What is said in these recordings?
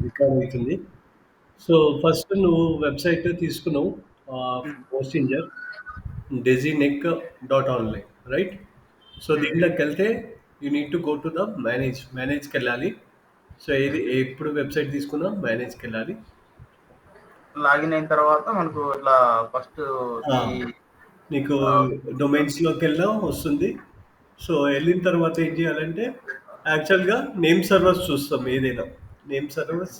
Record అవుతుంది. So, first నువ్వు website తీసుకున్నావు. హ్మ్. హోస్టింజర్ డెజినెక్ డాట్ ఆన్‌లైన్ రైట్? సో, హ్మ్. దీంట్లోకెళ్తే you need to go to the మేనేజ్‌కెళ్ళాలి. సో, ఎప్పుడు వెబ్‌సైట్ తీసుకున్నా మేనేజ్‌కెళ్ళాలి. లాగిన్ అయిన తర్వాత మనకు ఇట్లా ఫస్ట్ ఆ! ఈ నీకు ఆహ్, డొమైన్స్‌లోకెళ్ళినా వస్తుంది. సో, ఎళ్ళిన తర్వాత ఏం చేయాలంటే, యాక్చువల్‌గా నేమ్ సర్వర్స్ చూస్తాం ఏదైనా. Name servers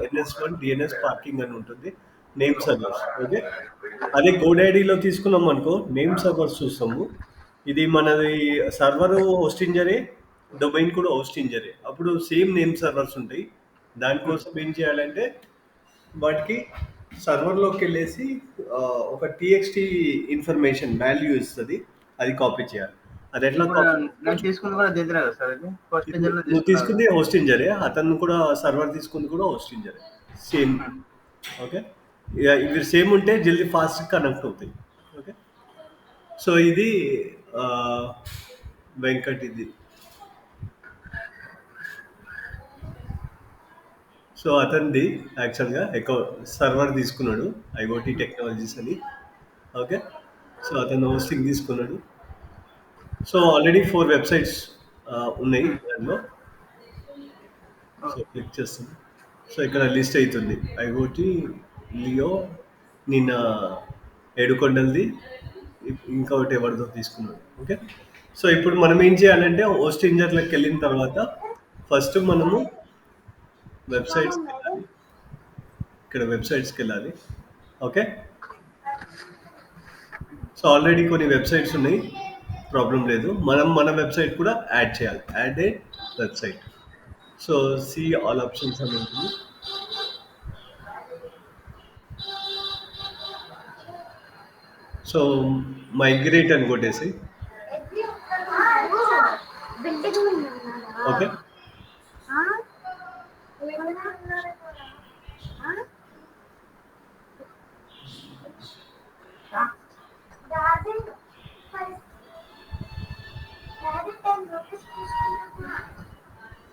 NS1 DNS parking అని ఉంటుంది. Name servers okay. అదే గోడాడీలో తీసుకున్నామనుకో నేమ్ సర్వర్స్ చూస్తాము. ఇది మనది సర్వరు హోస్టింజరే, డొమైన్ కూడా హోస్టింజరే. అప్పుడు సేమ్ నేమ్ సర్వర్స్ ఉంటాయి. హ్మ్. దానికోసం ఏం చేయాలంటే వాటికి సర్వర్‌లోకెళ్ళేసి ఒక టీఎక్స్టీ ఇన్ఫర్మేషన్ వాల్యూ ఇస్తది. అది కాపీ చేయాలి. అదెట్లా ఇప్పుడు కాపీ నేను చేసుకోవచ్చు. తీసుకుంది కూడా దీంట్లోనే కదా సార్ ఇది? ఫస్ట్ ఇది ఇంజిన్‌లో నువ్వు తీసుకున్నా కదా! తీసుకుంది హోస్టింజరే. అతను కూడా సర్వర్ తీసుకుంది కూడా హోస్టింజరే. సేమ్. హ్మ్. ఓకే. ఇవి సేమ్ ఉంటే జల్దీ ఫాస్ట్ కనెక్ట్ అవుతాయి. ఓకే. సో, ఇది ఆహ్, వెంకట్ ఇది. సో, అతనిది యాక్చువల్‌గా సర్వర్ తీసుకున్నాడు. ఐఓటీ టెక్నాలజీస్ అని. ఓకే. సో, అతను హోస్టింగ్ తీసుకున్నాడు. సో, ఆల్రెడీ 4 వెబ్‌సైట్స్ ఉన్నాయి హ్మ్. దానిలో. సో, ఓహ్! క్లిక్ చేస్తున్నా. సో, ఇక్కడ లిస్ట్ అయితుంది. ఐఓటీ, లియో, నిన్న ఏడుకొండలది, ఇంకొకటి ఎవరిదో తీసుకున్నాడు. ఓకే. సో, ఇప్పుడు మనం ఏం చేయాలంటే హోస్టింజర్‌లోకెళ్ళిన తర్వాత ఫస్ట్ మనము వెబ్‌సైట్స్‌కెళ్ళాలి. ఇక్కడ వెబ్‌సైట్స్‌కెళ్ళాలి. ఓకే. సో, ఆల్రెడీ కొన్ని వెబ్‌సైట్స్ ఉన్నాయి. ప్రాబ్లమ్ లేదు. మనం మన వెబ్‌సైట్ కూడా యాడ్ చేయాలి. Add a website. So, see all options అని ఉంటుంది. సో, మైగ్రేట్ అని కొట్టేసి ఓకే.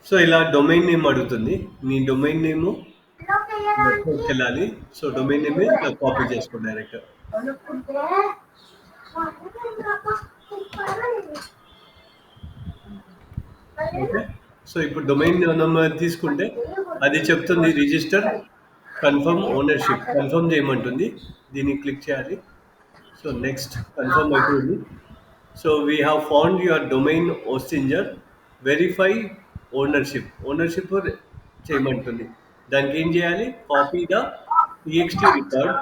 సో, ఇలా డొమైన్ నేమ్ అడుగుతుంది. నీ డొమైన్ నేము వెబ్‌సైట్‌కెళ్ళాలి. సో, డొమైన్ నేమ్ ఇలా కాపీ చేసుకో డైరెక్ట్. ఓకే. సో, ఇప్పుడు డొమైన్ నెంబర్ తీసుకుంటే అది చెప్తుంది రిజిస్టర్, కన్ఫర్మ్ ఓనర్‌షిప్. కన్ఫర్మ్ చేయమంటుంది. దీన్ని క్లిక్ చేయాలి. సో, నెక్స్ట్ కన్ఫర్మ్ అయిపోయింది. So, we have found your domain Hostinger. Verify ownership. Ownership చేయమంటుంది. దానికి ఏం చేయాలి? Copy the TXT record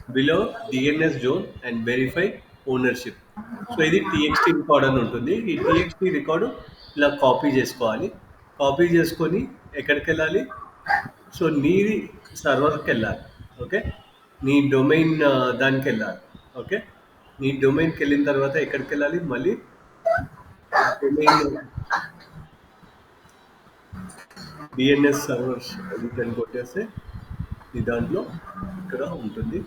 below DNS zone and verify ownership. So, ఇది టీఎక్స్టీ రికార్డ్ అని ఉంటుంది. ఈ టీఎక్స్టీ రికార్డు ఇలా కాపీ చేసుకోవాలి. కాపీ చేసుకొని ఎక్కడికెళ్ళాలి? సో, నీది సర్వర్‌కెళ్ళాలి. ఓకే. నీ డొమైన్ దానికెళ్ళాలి. ఓకే. నీ డొమైన్‌కెళ్ళిన తర్వాత ఎక్కడికెళ్ళాలి? మళ్ళీ డొమైన్ డిఎన్ఎస్ సర్వర్స్ అని కొట్టేస్తే నీ దాంట్లో ఇక్కడ ఉంటుంది.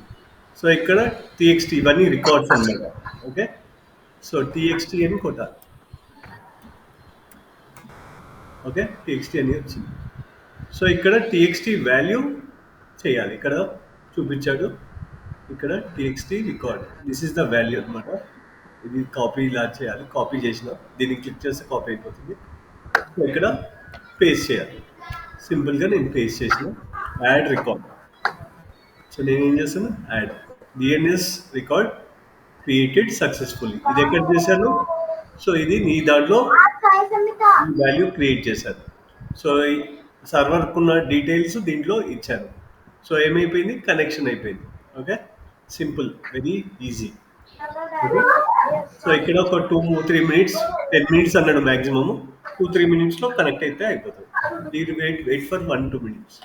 సో, ఇక్కడ టీఎక్స్టీ ఇవన్నీ రికార్డ్స్ అన్నమాట. ఓకే. సో, టీఎక్స్టీ అని కొట్టాలి. ఓకే. టీఎక్స్టీ అని వచ్చింది. సో, ఇక్కడ టీఎక్స్టీ వాల్యూ చేయాలి. ఇక్కడ చూపించాడు. ఇక్కడ TXT record. This is the value అన్నమాట. ఇది కాపీ ఇలా చేయాలి. కాపీ చేసిన దీన్ని క్లిక్ చేస్తే కాపీ అయిపోతుంది. సో, ఇక్కడ పేస్ట్ చేయాలి. సింపుల్‌గా నేను పేస్ట్ చేసిన. Add record. సో, నేనేం చేశాను? Add. DNS record created successfully. ఇది ఎక్కడ చేశాను? సో, ఇది నీ దాంట్లో ఈ వాల్యూ క్రియేట్ చేశాను. సో, ఈ సర్వర్‌కున్న డీటెయిల్స్ దీంట్లో ఇచ్చాను. సో, ఏమైపోయింది? కనెక్షన్ అయిపోయింది. Okay. Simple. Very easy. Okay. So, ఇక్కడ ఒక 2, 3 మినిట్స్ 10 మినిట్స్ అన్నాడు మాక్సిమమ్. 2, 3 మినిట్స్‌లో కనెక్ట్ అయితే అయిపోతది. మీరు వెయిట్ ఫర్ 1, 2 మినిట్స్.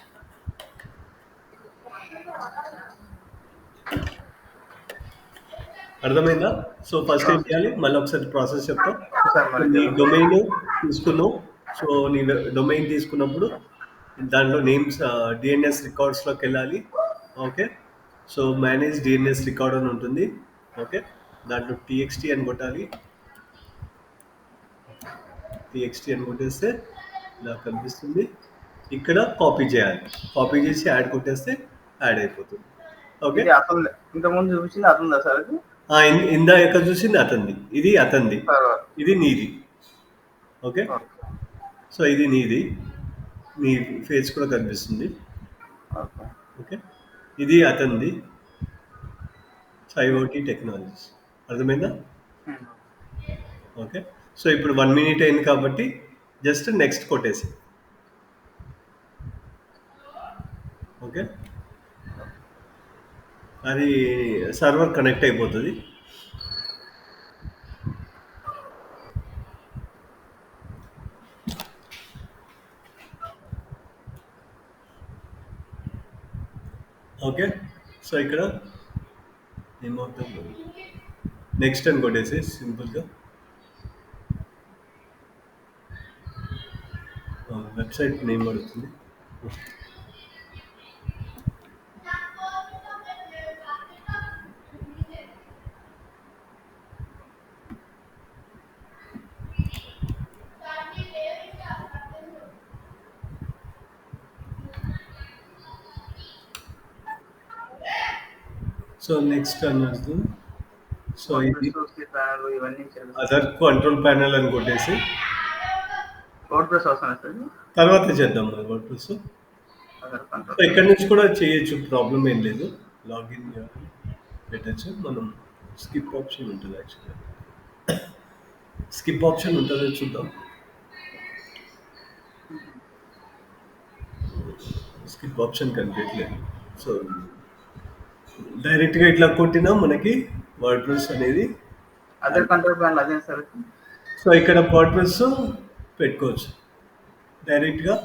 అర్థమైందా? సో, ఫస్ట్ ఆ! ఏం చేయాలి? మళ్ళీ ఒకసారి ప్రాసెస్ చెప్తా. ఒకసారి సో, మళ్ళీ నీ చెప్పండి. డొమైన్ తీసుకున్నావు. సో, నీ డొమైన్ తీసుకున్నప్పుడు దాంట్లో నేమ్స్ డిఎన్ఎస్ రికార్డ్స్‌లోకెళ్ళాలి. Okay. So, manage DNS record అని ఉంటుంది. ఓకే. దాంట్లో టీఎక్స్టీ అని కొట్టాలి. టీఎక్స్టీ అని కొట్టేస్తే ఇలా కనిపిస్తుంది. ఇక్కడ కాపీ చేయాలి. కాపీ చేసి యాడ్ కొట్టేస్తే యాడ్ అయిపోతుంది. ఓకే. ఇది అసలు ఇంతకుముందు చూపించింది అతుందా సార్ అది ఇందాక చూసింది అతనిది, ఇది అతనిది, సర్వర్ ఇది నీది. ఓకే. ఓకే సో ఇది నీది, నీ ఫేస్ కూడా కనిపిస్తుంది. Okay okay. ఇది అతనిది, ఐఓటీ టెక్నాలజీస్. అర్థమైందా? ఉమ్. ఓకే. సో ఇప్పుడు 1 minute అయింది కాబట్టి జస్ట్ నెక్స్ట్ కొట్టేసి. ఓకే. అది సర్వర్ కనెక్ట్ అయిపోతుంది. ఓకే. సో ఇక్కడ ఏమవుతుంది, నెక్స్ట్ అని కొట్టేసి సింపుల్గా వెబ్సైట్ నేమ్ అడుగుతుంది. సో నెక్స్ట్ అని అడుగుతుంది. సో ఇది ప్యానల్ ఇవన్నీ అదర్ కంట్రోల్ ప్యానల్ అని కొట్టేసి వర్డ్ ప్రెస్ అవసరం సార్ తర్వాత చేద్దాం మరి word press. Other so control ఇక్కడ నుంచి కూడా చేయొచ్చు, ప్రాబ్లం ఏం లేదు. లాగిన్ పెట్టచ్చు. మనం స్కిప్ ఆప్షన్ ఉంటుంది, యాక్చువల్గా స్కిప్ ఆప్షన్ ఉంటుందో చూద్దాం. స్కిప్ ఆప్షన్ కనిపించలేదు. సో డైరెక్ట్గా ఇట్లా కొట్టినా మనకి వర్డ్ ప్రెస్ అనేది. అదర్ కంట్రోల్ ప్యానల్ అదే సార్ సో ఇక్కడ వర్డ్ ప్రెస్ పెట్టుకోవచ్చు. డైరెక్ట్గా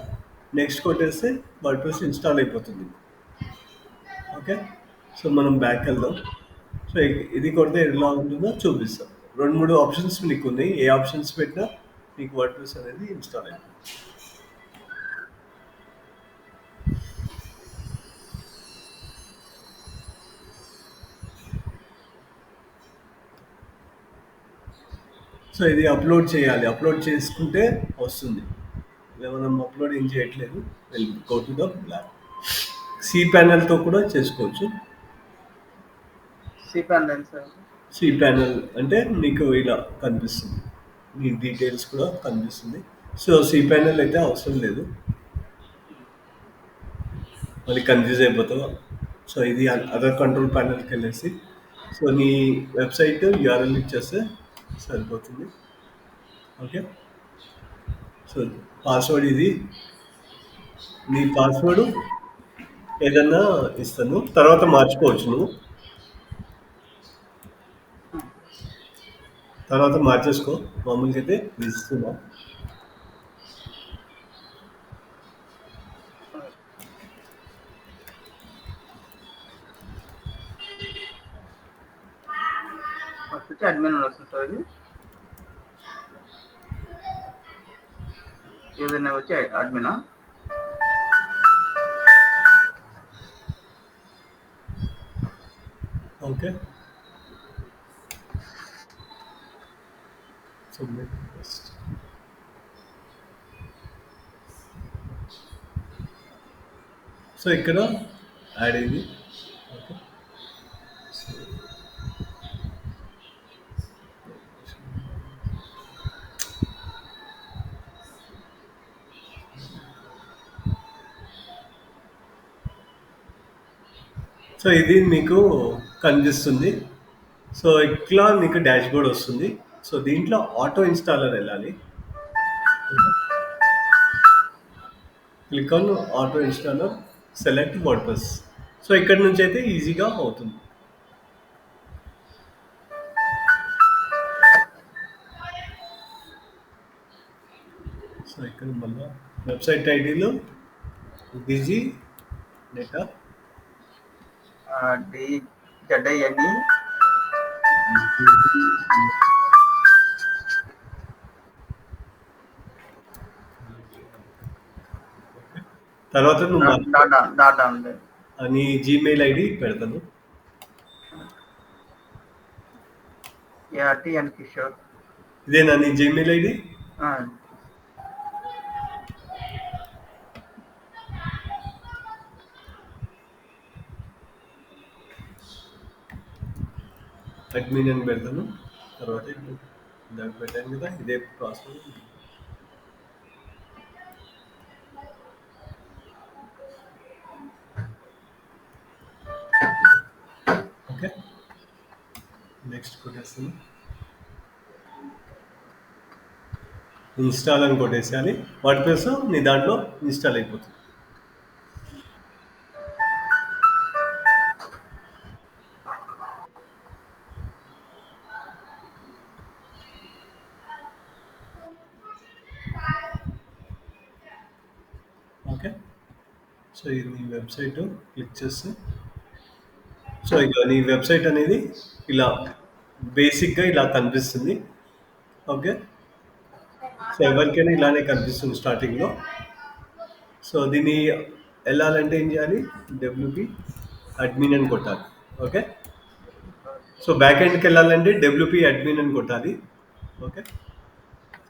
నెక్స్ట్ కొట్టేస్తే వర్డ్ ప్రెస్ ఇన్స్టాల్ అయిపోతుంది. ఓకే. సో మనం బ్యాక్ వెళ్దాం. సో ఇది కొడితే ఎలా ఉంటుందో చూపిస్తాం. 2-3 ఆప్షన్స్ మీకు ఉన్నాయి. ఏ ఆప్షన్స్ పెట్టినా మీకు వర్డ్ ప్రెస్ అనేది ఇన్స్టాల్ అయిపోతుంది. సో ఇది అప్లోడ్ చేయాలి. అప్లోడ్ చేసుకుంటే వస్తుంది. ఇలా మనం అప్లోడ్ ఏం చేయట్లేదు. Go to the block. C ప్యానల్తో కూడా చేసుకోవచ్చు. C panel sir C panel అంటే మీకు ఇలా కనిపిస్తుంది, మీ డీటెయిల్స్ కూడా కనిపిస్తుంది. సో సి ప్యానల్ అయితే అవసరం లేదు, మళ్ళీ కన్ఫ్యూజ్ అయిపోతావు. సో ఇది అదర్ కంట్రోల్ ప్యానల్కి వెళ్ళేసి సో నీ వెబ్సైట్ యూఆర్ఎల్ ఇచ్చేస్తే సరిపోతుంది. ఓకే. సో పాస్వర్డ్ ఇది, నీ పాస్వర్డ్ ఏదన్నా ఇస్తాను, తర్వాత మార్చుకోవచ్చు. నువ్వు తర్వాత మార్చేసుకో. మామూలుగా అయితే ఇస్తున్నా. ఫస్ట్ వచ్చి అడ్మిన్ వస్తుంది సార్ ఇది యూజర్ నేమ్ వచ్చి అడ్మినా ఓకే. Submit request. సో ఇక్కడ యాడ్ అయింది. ఓకే. సో ఇది మీకు కనిపిస్తుంది. సో ఇట్లా మీకు డాష్ బోర్డ్ వస్తుంది. సో దీంట్లో ఆటో ఇన్స్టాలర్ వెళ్ళాలి. Click on auto installer, select word press. So ఇక్కడ నుంచి అయితే ఈజీగా అవుతుంది. సో ఇక్కడ మళ్ళీ వెబ్సైట్ ఐడీలో డిజీ నెట్ డి జడ్ఐఎన్ఈ తర్వాత నువ్వు డాటా ఉంది నీ జీమెయిల్ ఐడి పెడతాను. టిఎన్ కిషోర్ ఇదేనా నీ జీమెయిల్ ఐడి? అడ్మిన్ అని పెడతాను. తర్వాత ఇప్పుడు ఇందాక పెట్టాను కదా, ఇదే పాస్వర్డ్. ఓకే, నెక్స్ట్ కొట్టేస్తాను. ఇన్‌స్టాల్ అని కొట్టేసేయాలి. వర్డ్‌ప్రెస్ నీ దాంట్లో ఇన్‌స్టాల్ అయిపోతుంది. ఓకే. సో ఇది నీ వెబ్‌సైట్ క్లిక్ చేస్తే, సో ఇక నీ వెబ్‌సైట్ అనేది ఇలా బేసిక్‌గా ఇలా కనిపిస్తుంది. ఓకే. సో ఎవరికైనా ఇలానే కనిపిస్తుంది స్టార్టింగ్‌లో. సో దీన్ని ఎళ్ళాలంటే ఏం చేయాలి? డబ్ల్యూపీ అడ్మిన్ అని కొట్టాలి. ఓకే. సో బ్యాక్ ఎండ్‌కి వెళ్ళాలంటే డబ్ల్యూపీ అడ్మిన్ అని కొట్టాలి. ఓకే.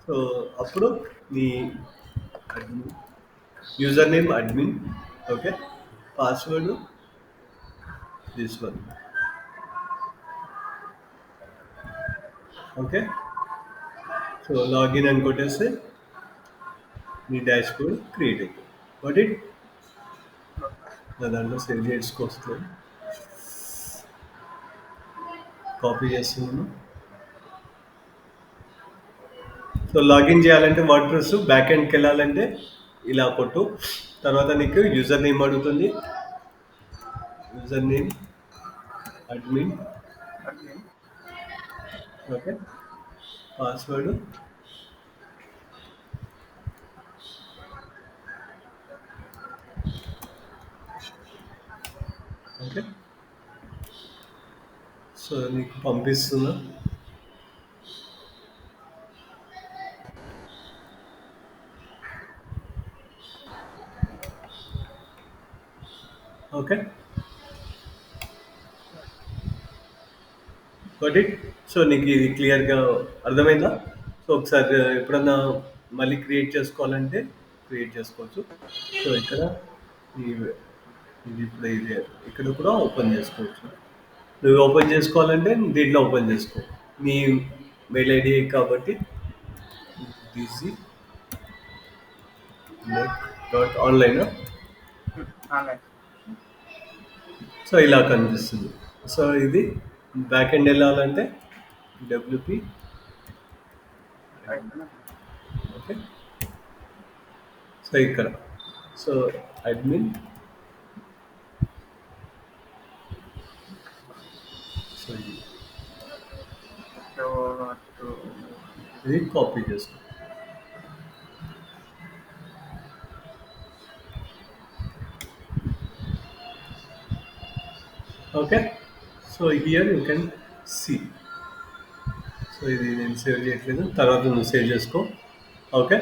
సో అప్పుడు నీ admin user name admin. Okay. Password this one. Okay. So login అని కొట్టేస్తే మీ డాష్ బోర్డ్ క్రియేట్ అయిపోయింది. బట్ ఇట్ నా దాంట్లో సేవ్ చేసుకొస్తుంది. కాపీ చేస్తున్నాను. సో లాగిన్ చేయాలంటే వర్డ్‌ప్రెస్ బ్యాక్ ఎండ్‌కి వెళ్ళాలంటే ఇలా కొట్టు. తర్వాత నీకు యూజర్ నేమ్ అడుగుతుంది. User name admin. Admin. Okay. Password okay. So నీకు పంపిస్తున్నా. ఓకే. Got it. సో నీకు ఇది క్లియర్‌గా అర్థమైందా? సో ఒకసారి ఎప్పుడన్నా మళ్ళీ క్రియేట్ చేసుకోవాలంటే క్రియేట్ చేసుకోవచ్చు. సో ఇక్కడ ఈ ఇది ఇప్పుడు ఇది ఇక్కడ కూడా ఓపెన్ చేసుకోవచ్చు. నువ్వు ఓపెన్ చేసుకోవాలంటే దీంట్లో ఓపెన్ చేసుకో. నీ మెయిల్ ఐడి కాబట్టి easy net dot online. Online. So ఇలా కనిపిస్తుంది. సో ఇది బ్యాక్ ఎండ్ వెళ్ళాలంటే డబ్ల్యూపీ. ఓకే. సో ఇక్కడ సో అడ్మిన్. సో సో అటు ఇది కాపీ చేసుకో. Okay. So here you can see. So ఇది నేను సేవ్ చేయట్లేదు, తర్వాత నువ్వు సేవ్ చేసుకో. ఓకే.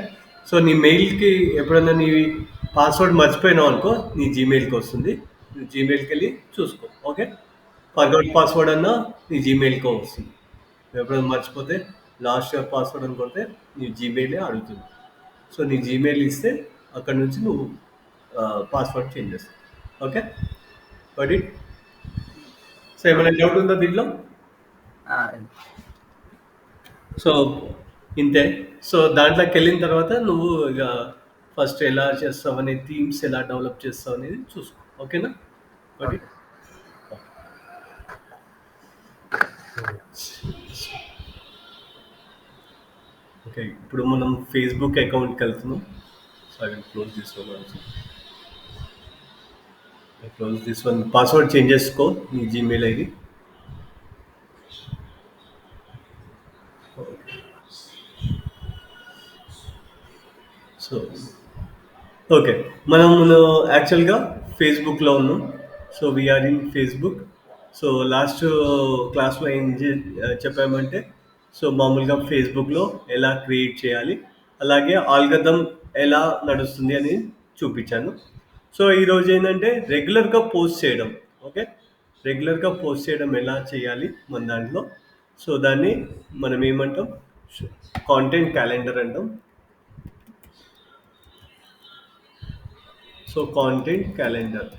సో నీ మెయిల్కి ఎప్పుడైనా నీ పాస్వర్డ్ మర్చిపోయినావు అనుకో, నీ జీమెయిల్కి వస్తుంది. నువ్వు జీమెయిల్కి వెళ్ళి చూసుకో. ఓకే. ఫర్గాట్ పాస్వర్డ్ అన్నా నీ జీమెయిల్కి వస్తుంది. నువ్వు ఎప్పుడైనా మర్చిపోతే లాస్ట్ ఇయర్ పాస్వర్డ్ అని కొడితే నీ జీమెయిలే అడుగుతుంది. సో నీ జీమెయిల్ ఇస్తే అక్కడ నుంచి నువ్వు పాస్వర్డ్ చేంజ్ చేస్తావు. ఓకే. But it. సో ఏమైనా డౌట్ ఉందా దీంట్లో? సో ఇంతే. సో దాంట్లోకి వెళ్ళిన తర్వాత నువ్వు ఇక ఫస్ట్ ఎలా చేస్తావు అనే థీమ్స్ ఎలా డెవలప్ చేస్తావు అనేది చూసుకో. ఓకేనా? But okay. ఓకే. ఇప్పుడు మనం ఫేస్బుక్ అకౌంట్కి వెళ్తున్నాం. So I will close this one also. Close this one. Password change చేసుకో నీ జీమెయిల్ ఐడి. So okay. మనము యాక్చువల్‌గా ఫేస్‌బుక్‌లో ఉన్నాం. So we are in Facebook. So last క్లాస్‌లో ఏం చెప్పామంటే, సో మామూలుగా ఫేస్‌బుక్‌లో ఎలా క్రియేట్ చేయాలి, అలాగే ఆల్గోరిథం ఎలా నడుస్తుంది అని చూపించాను. సో ఈరోజు ఏంటంటే రెగ్యులర్‌గా పోస్ట్ చేయడం. ఓకే. రెగ్యులర్‌గా పోస్ట్ చేయడం ఎలా చేయాలి మన దాంట్లో. సో దాన్ని మనం ఏమంటాం, కాంటెంట్ క్యాలెండర్ అంటాం. So content calendar.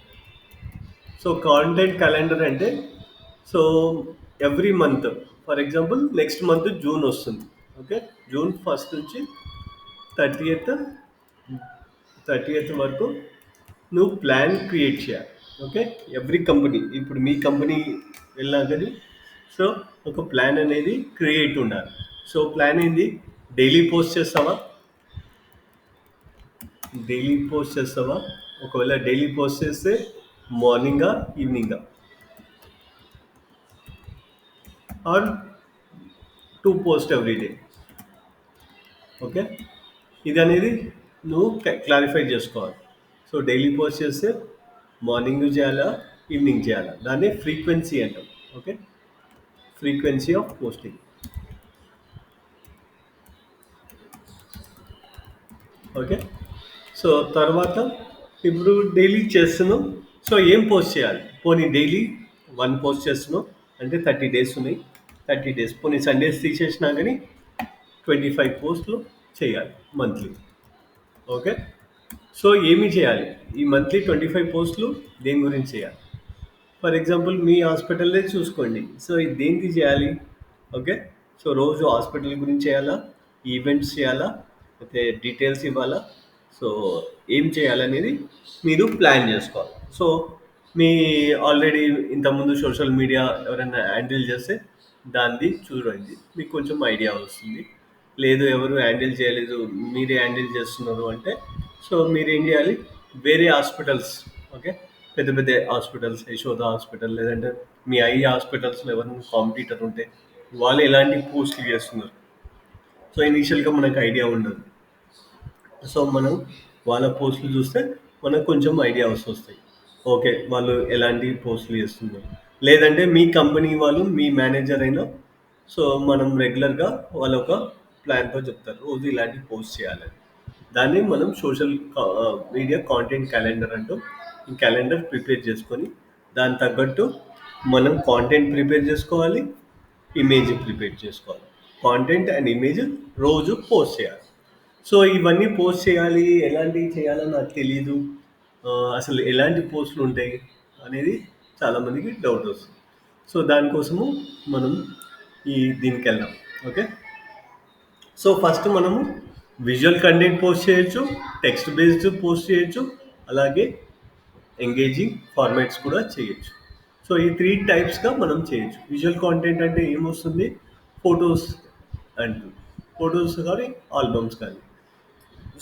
So content calendar అంటే, so every month. For example next month June వస్తుంది. ఓకే, జూన్ ఫస్ట్ నుంచి 30th 30th వరకు నువ్వు ప్లాన్ క్రియేట్ చేయాలి. ఓకే, ఎవ్రీ కంపెనీ, ఇప్పుడు మీ కంపెనీ వెళ్ళినా కానీ సో ఒక ప్లాన్ అనేది క్రియేట్ ఉండాలి. సో ప్లాన్ ఏంది? డైలీ పోస్ట్ చేస్తావా? డైలీ పోస్ట్ చేస్తావా? ఒకవేళ డైలీ పోస్ట్ చేస్తే మార్నింగా ఈవినింగా or two post every day. Okay, ఇది అనేది నువ్వు క్లారిఫై చేసుకోవాలి. సో డైలీ పోస్ట్ చేస్తే మార్నింగ్ చేయాలా, ఈవినింగ్ చేయాలా, దాన్ని ఫ్రీక్వెన్సీ అంటాం. Okay, frequency of posting. Okay, so తర్వాత ఇప్పుడు డైలీ చేస్తున్నాం. సో ఏం పోస్ట్ చేయాలి? పోనీ డైలీ వన్ పోస్ట్ చేస్తున్నాం అంటే 30 days ఉన్నాయి. 30 days పోనీ సండేస్ తీసేసినా కానీ 25 పోస్టులు చేయాలి మంత్లీ. ఓకే, సో ఏమి చేయాలి ఈ మంత్లీ 25 పోస్టులు? దేని గురించి చేయాలి? ఫర్ ఎగ్జాంపుల్ మీ హాస్పిటల్లే చూసుకోండి. సో ఇది దేనికి చేయాలి? ఓకే, సో రోజు హాస్పిటల్ గురించి చేయాలా, ఈవెంట్స్ చేయాలా, అయితే డీటెయిల్స్ ఇవ్వాలా? సో ఏం చేయాలనేది మీరు ప్లాన్ చేసుకోవాలి. సో మీ ఆల్రెడీ ఇంతకుముందు సోషల్ మీడియా ఎవరైనా హ్యాండిల్ చేస్తే దాన్ని చూడండి, మీకు కొంచెం ఐడియా వస్తుంది. లేదు ఎవరు హ్యాండిల్ చేయలేదు, మీరే హ్యాండిల్ చేస్తున్నారు అంటే సో మీరు ఏం చేయాలి? వేరే హాస్పిటల్స్, ఓకే, పెద్ద పెద్ద హాస్పిటల్స్, యశోద హాస్పిటల్ లేదంటే మీ ఐ హాస్పిటల్స్లో ఎవరైనా కాంపిటీటర్ ఉంటే వాళ్ళు ఎలాంటి పోస్టులు చేస్తున్నారు, సో ఇనీషియల్గా మనకు ఐడియా ఉండదు. సో మనం వాళ్ళ పోస్టులు చూస్తే మనకు కొంచెం ఐడియాస్ వస్తాయి. ఓకే, వాళ్ళు ఎలాంటి పోస్టులు చేస్తున్నారు. లేదంటే మీ కంపెనీ వాళ్ళు మీ మేనేజర్ అయినా సో మనం రెగ్యులర్గా వాళ్ళ ఒక ప్లాన్తో చెప్తారు రోజు ఇలాంటి పోస్ట్ చేయాలని. దాన్ని మనం సోషల్ మీడియా కాంటెంట్ క్యాలెండర్ అంటూ ఈ క్యాలెండర్ ప్రిపేర్ చేసుకొని దాని తగ్గట్టు మనం కాంటెంట్ ప్రిపేర్ చేసుకోవాలి, ఇమేజ్ ప్రిపేర్ చేసుకోవాలి. కాంటెంట్ అండ్ ఇమేజ్ రోజు పోస్ట్ చేయాలి. సో ఇవన్నీ పోస్ట్ చేయాలి, ఎలాంటివి చేయాలో నాకు తెలీదు, అసలు ఎలాంటి పోస్టులు ఉంటాయి అనేది చాలామందికి డౌట్ వస్తుంది. సో దానికోసము మనం దీనికి వెళ్దాం. ఓకే, సో ఫస్ట్ మనము విజువల్ కంటెంట్ పోస్ట్ చేయొచ్చు, టెక్స్ట్ బేస్డ్ పోస్ట్ చేయొచ్చు, అలాగే ఎంగేజింగ్ ఫార్మాట్స్ కూడా చేయొచ్చు. సో ఈ 3 టైప్స్గా మనం చేయొచ్చు. విజువల్ కాంటెంట్ అంటే ఏమొస్తుంది? ఫొటోస్ అంటూ, ఫొటోస్ కానీ ఆల్బమ్స్ కానీ.